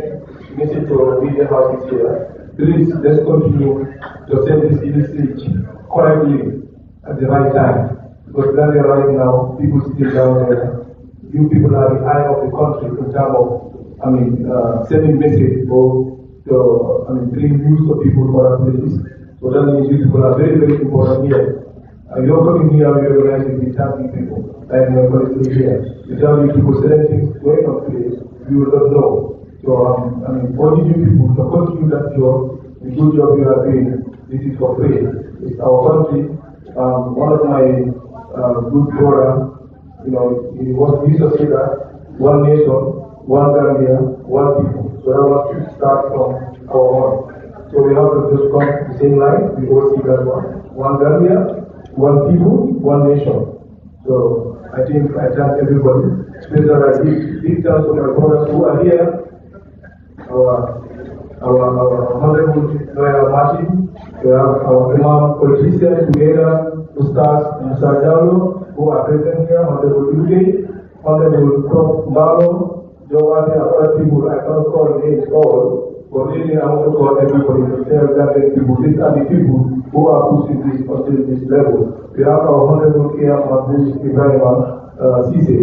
message to our media houses here. Please, let's continue to send this message correctly at the right time. Because right now, people still down there. You people are the eye of the country in terms of, sending message or to, bring news to people for our places. So that means you people are very, very important here. You're coming here, you're organizing the tapping people, and you're going to here. Without you people selling things going on place, you will not know. So, all you people to continue that job, the good job you are doing, this is for free. It's our country. One of my good brother, he used to say that one nation, one Gambia, one people. So I want to start from our own. So we have to just come to the same line. We all see that one Gambia, one people, one nation. So I think I thank everybody. Especially big thanks to my brothers who are here. Our Honorable Lawyer Martin, we have our Imam politicians together, Ustaz Musa Jallo, who are present here, Honorable Uge, Honorable Prof. Malo, Jawadi, and other people. I cannot call names all, but really I want to call everybody to tell that people, these are the people who are pushing this until this level. We have our Honorable Kia Mahmoud Ibrahim Sise.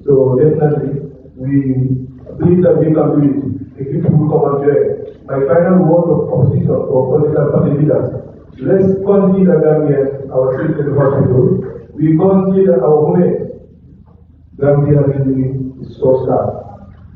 So definitely, we believe that we can do it. If you people come and join. My final word of opposition for political party leaders, let's consider Gambia our citizens hospital. We consider our women. Gambia really is so sad.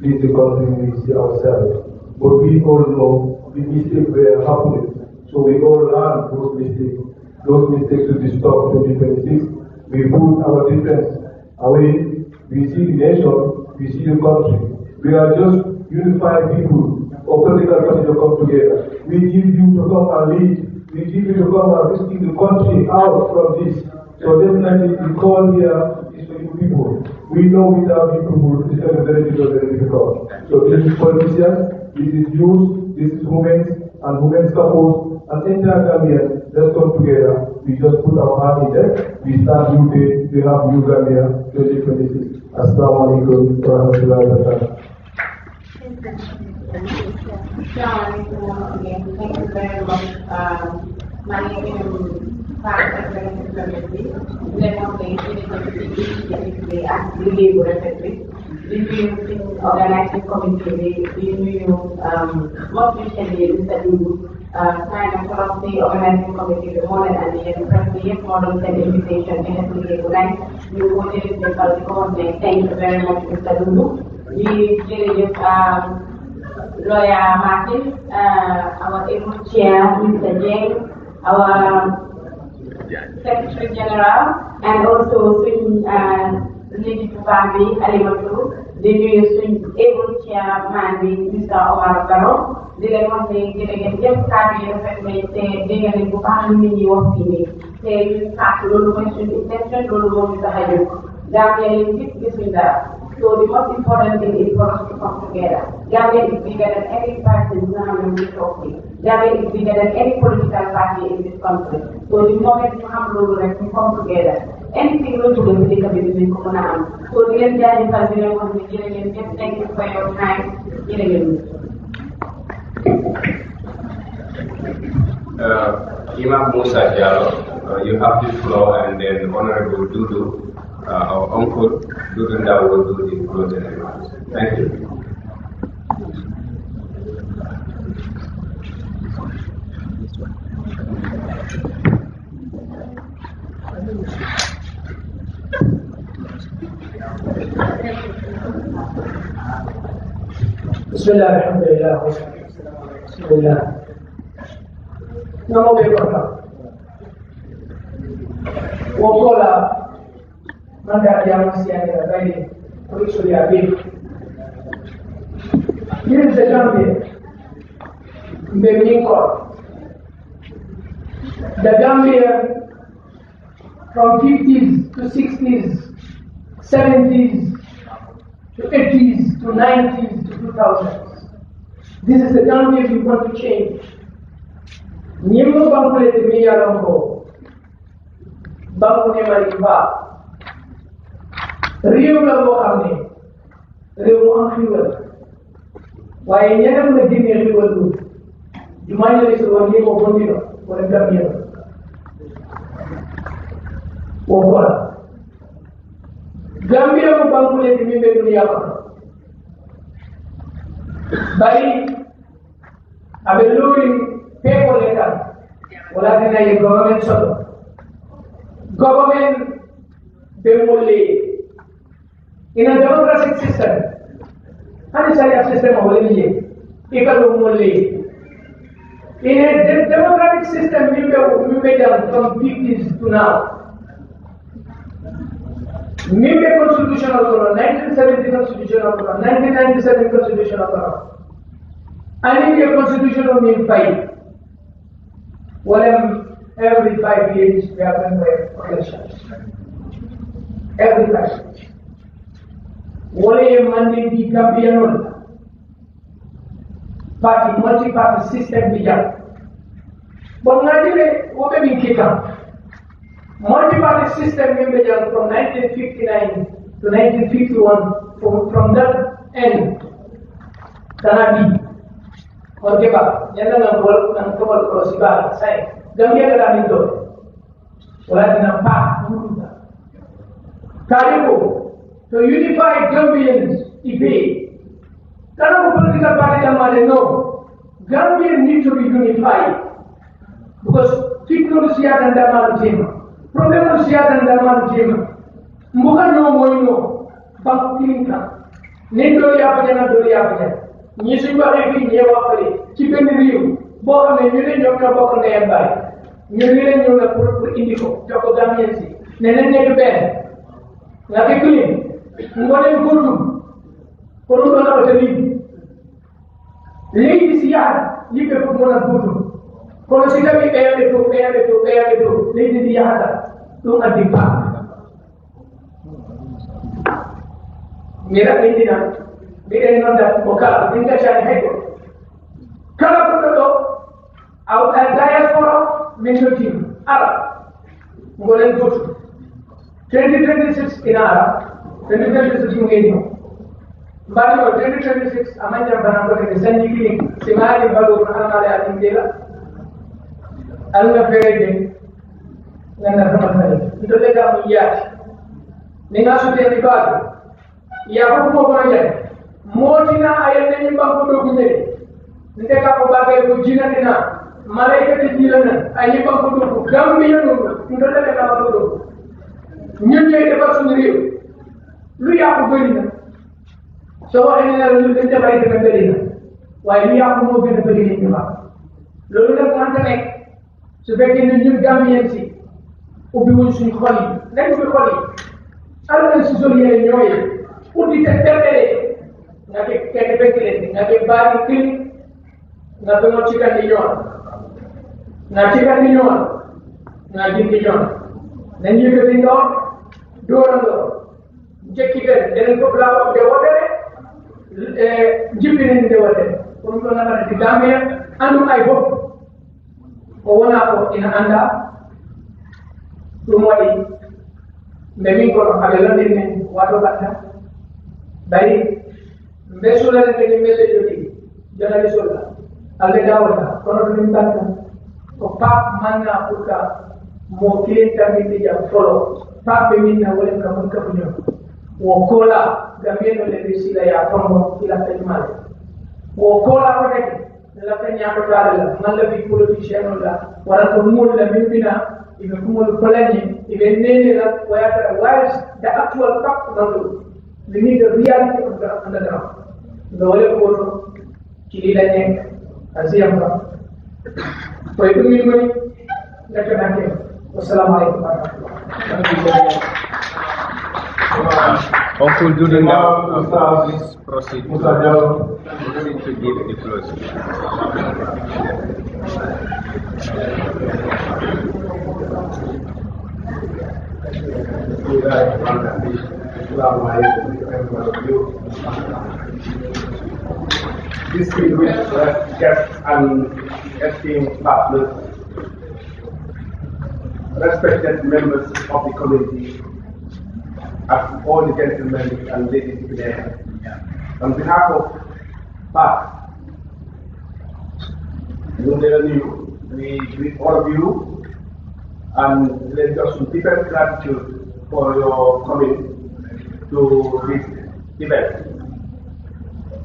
This is the country we see ourselves. But we all know the mistakes were happening. So we all learn those mistakes. Those mistakes will be stopped in 2026. We put our difference away. We see the nation, we see the country. We are just unified people or political parties to come together. We give you to come and lead. We give you to come and rescue the country out from this. So definitely the call here is for you people. We know without you people it's going to be very difficult. So this is politicians, this is youth, this is women and women's couples and entire Gambia. Let's come together. We just put our heart in there. We start new day. We have new Gambia 2026. Assalamu alaikum wa rahmatullahi wa barakatuh.
Thank you very much. My name is Farah Committee. The organizing committee, most recently, Mr. Dubu, signed across the organizing committee, the modern and the president model sent invitation in the night. You voted in the government. Thank you very much, Mr. Dubu. We did Lawyer Martin, our able chair, Mr. James, our Secretary General, and also Lady Tufambi Alimatu, the new able chairman, Mr. Omar Barrow, the delegate just carry the fact they didn't go back in the work. They start to do intention to do the Hayuk. Gambia is this that. So the most important thing is for us to come together. Gambia is bigger than any person in this country. Gambia is bigger than any political party in this country. So the moment you have to come together, anything we do in the community, so the entire family, just thank you for your time.
Imam Musa Jallo, you have the floor, and then Honorable Dudu. Our uncle Dudunda will do the closing remarks. Thank you.
Bismillah, alhamdulillah, bismillah. Namo Bekola. Wokola. Manda ya msiani zaidi kuliko ya pili. Yule mzee Mbeniko the Gambia from 50s to 60s, 70s to 80s to 90s to 2000s. This is the Gambia we want to change. Nyimbo bangkule te mi yarongo, bangkune mariba. Rio la bo xamne, Rio mo am xiwal. Waye ñenam na génné xiwal du. Jumaa la so woni mo bondino, wala Gambia. Wala. Gambia mo bangkule te mi be dunia ko. Bari abe lori people letter, wala a government solo. Government bemole. In a democratic system, how is a system of in a democratic system, we made from 50s to now. We made constitution of 1970 constitution of 1997 constitution of and in a constitution of 5. Every 5 years we have elections. Every 5 years. Manding di Gambian party, multi-party system began. But Nigeria, what have been kicked out? Multi-party system began from 1959 to 1951. From that end, Kanabi. Okay, ba? Yan lang ang kawal ko si Bala. Say, Gambia ka namin doon. Wala din ang pa. Kaya to unify Gambians, Ibe. Kana political party naman, no. Gambians need to be unified. Because people siya ng daman jema. Problema siya ng daman jema. Mukha no mo ino. Pagkiling ka. Nito ya pa dyan. Nyisi ba refi nyewa pali. Chicken review. Boka me nyule nyokna boka na yambay. Nyule nyokna pur indiko. Joko Gambians. Nenen nyeke ben. Ngaki clean. Ngolem kutu, kono na batali. Lady siya, lipe ko mona kutu. Kono sila mi pere to. Lady diya tung adipa. Mera hindi na, bigay na dat boka, tingka siya ni heko. Kala ko to, out at diaspora, minyo team, Arab. Ngolem kutu. 2026 in Arab. 2026 Bali 2026 amanja banako ke sanji kili simali balu anamale atingela alna ferege ngana famale ndole ka miyati ninga sute ni bali ya ko mo baya motina ayane ni banko do kunye ndeka ko babe ko jina dina malaika ti dilana ayi banko do gambiya do ndole ka banko do ñeñe defar suñu réew lu yàqu bëri na soo waxee ne lu gën a bëri dana bëri na waaye lu yàqu moo gën a bëri li ñu xam loolu nag mënta nekk su fekkee ne ñun Gambien si ubbi wuñ suñu xol yi nañ ubbi xol yi alal si zone yee ñooy uddi te tertele nga ke kenn fekk leen nga ke baari kili nga doon ci kan di ñoon nga ci kan di ñoon nga jindi ñoon nañ yëkkati ndox dóorandoo jekkite denen ko blawo de wodere jibbinen de wodere kono ɗo nagana di Gambia andum ay fof ko wona ko ina anda ɗum waɗi mbe min kono aɓe londin men wato batta bari mbe sulane keni message ɗi jonali solla alɓe dawata kono to min batta ko pap manna pour que mo kilintaminde jam folo pap ɓe minna wolen ka mon kaɓuñon wokola Gambia le visila ya tomo ila tajmale wokola ko nek la tanya ko dala man la bi politicien la wala ko mul la bina ibe kumul kolani ibe nene la wayata wise the actual fact no we need the reality of the underground dole ko kili la nek asiam ba ko ibe mi ko na kanake wassalamu alaikum warahmatullahi
Uncle Dudunda, please proceed. Proceed to give the closing.
guests and esteemed partners, respected members of the community, and all the gentlemen and ladies there. On behalf of PAC, we greet all of you and let us with different gratitude for your coming to this event.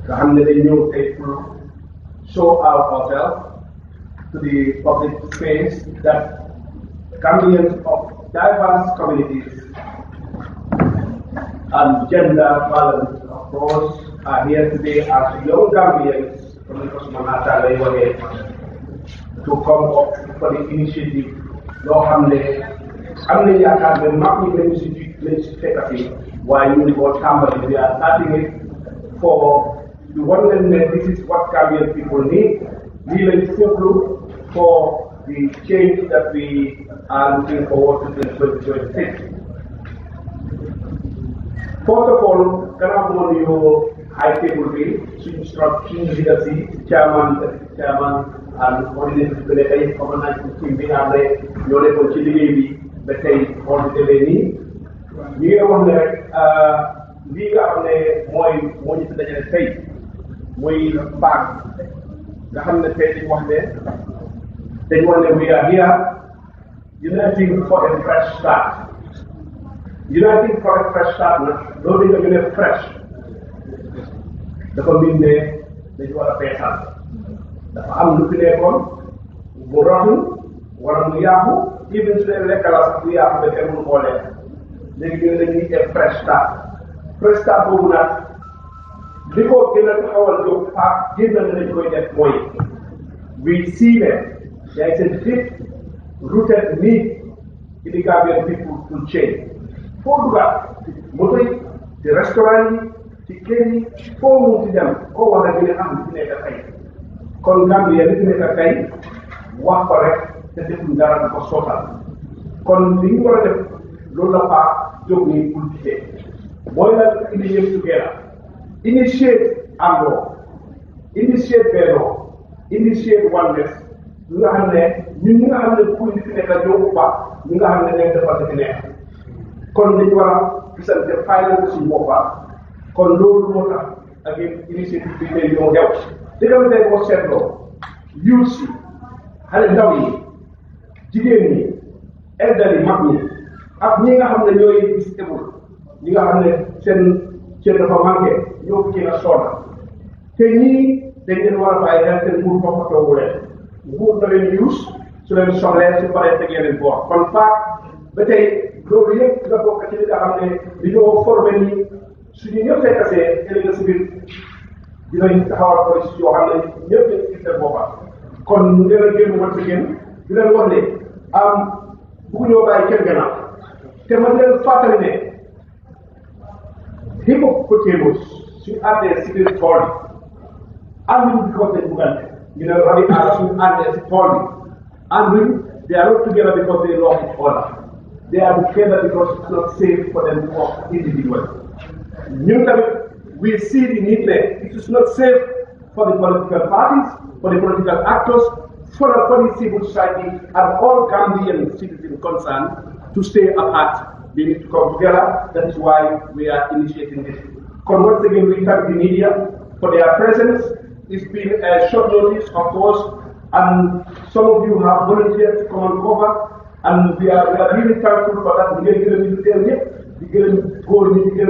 To show ourselves to the public space that Gambians of diverse communities and gender balance, of course, are here today as young Gambians from the Cosmonata to come up for the initiative. Loo xam ne am na yaakaar ne mag ñi lañ si fekkati waaye ñu ngi ko tàmbali. We are starting it for the one that this is what Gambian people need. We lañ foclu for the change that we are looking forward to in 2026. First of all, gannaaw bu ma nuyoo high table bi suñu leaders yi chairman and coordinator bi ne tey organizing team bi nga xam ne ñoo nekkoon ci liggéey bi ba tey xool bi demee nii ñu ngi wax ne rek lii nga xam ne moo ñu fi dajale tey muy PAC nga xam ne tey dañu wax ne we are here uniting for a fresh start. Uniting for a fresh start nag loolu dañu ne fresh dafa mel ne dañu war a beesal dafa am lu fi nekkoon mu rotu wala mu yàqu even su dee lekk la sax mu yàqu ba tey mënu koo lekk léegi ñu dañuy def fresh start boobu nag li ko gën a taxawal jóg PAC génn na dañ koy def mooy we see that there is a deep rooted need in the Gambian people to change. Foo dugal moto yi ci restaurant yi ci kër yi foo mu ci dem koo war a gën a am li fi nekk tey kon Gambia li fi nekk tey wax ko rek te defuñ dara di ko sootal kon li ñu war a def loolu la PAC jóg nii pour gisee mooy la indi ñëpp together initiate àndoo initiate bennoo initiate oneness ñi nga xam ne ñun ñi nga xam ne pour li fi nekk ñoo ko baax ñi nga xam ne nekk defal li fi nekk kon dañu war a gisante fayal ko suñu boppam kon loolu moo tax ak initiative bi tey ñoo dew dëgg tey boo seetloo youth si xale ndaw yi jigéen ñi elders yi mag ñi ak ñi nga xam ne ñooy disabled ñi nga xam ne seen dafa manqué ñoo fi gën a sonn te ñii dañ leen war a bàyyi xel te nguur toppatoowu leen nguur na leen use su leen soxlee su paree teg leen boor kon PAC ba tey loolu yëpp nga bokk ci li nga xam ne dañoo formé ni suñu ñëpp fekkasee ëllëg si biir dinañ taxawal police yoo xam ne ñëpp dañ gis seen boppam kon ñu leen a génn wala si génn di leen wax ne bëgg ñoo bàyyi kenn gannaaw te man leen fàttali ne hippopotamus suñu àndee si biir tool yi ànduñ because dañ buggante ñu ne rabi aar suñu àndee si tool yi ànduñ they are not together because they love each other. They are together because it's not safe for them to work individually. We see the need there. It is not safe for the political parties, for the political actors, for the civil society, and all Gambian citizens concerned to stay apart. We need to come together. That is why we are initiating this. Once again, we thank the media for their presence. It's been a short notice, of course, and some of you have volunteered to come and cover. And we are really thankful for that. We get the military, we get gold, we get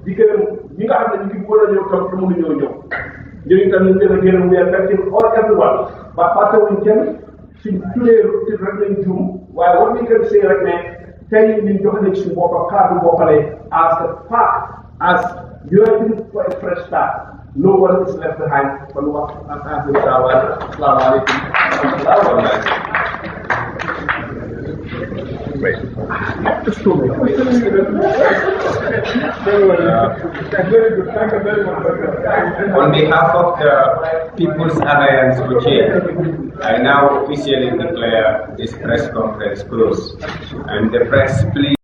we nga xam ne ñu ngi bëggoon a ñëw toog te mënuñoo ñëw. ñooñu itam ñu ngi leen a we are thanking all everyone. ba fàttewuñ kenn suñ tuddee rek lañ juum waaye war nañ leen see rek ne tey ñu jox nañ suñu boppam kàddu boppale as a PAC as united for a fresh start. No one is left behind. kon wax asalaamaaleykum.
Just two minutes. On behalf of the People's Alliance for Change, I now officially declare this press conference closed. And the press, please.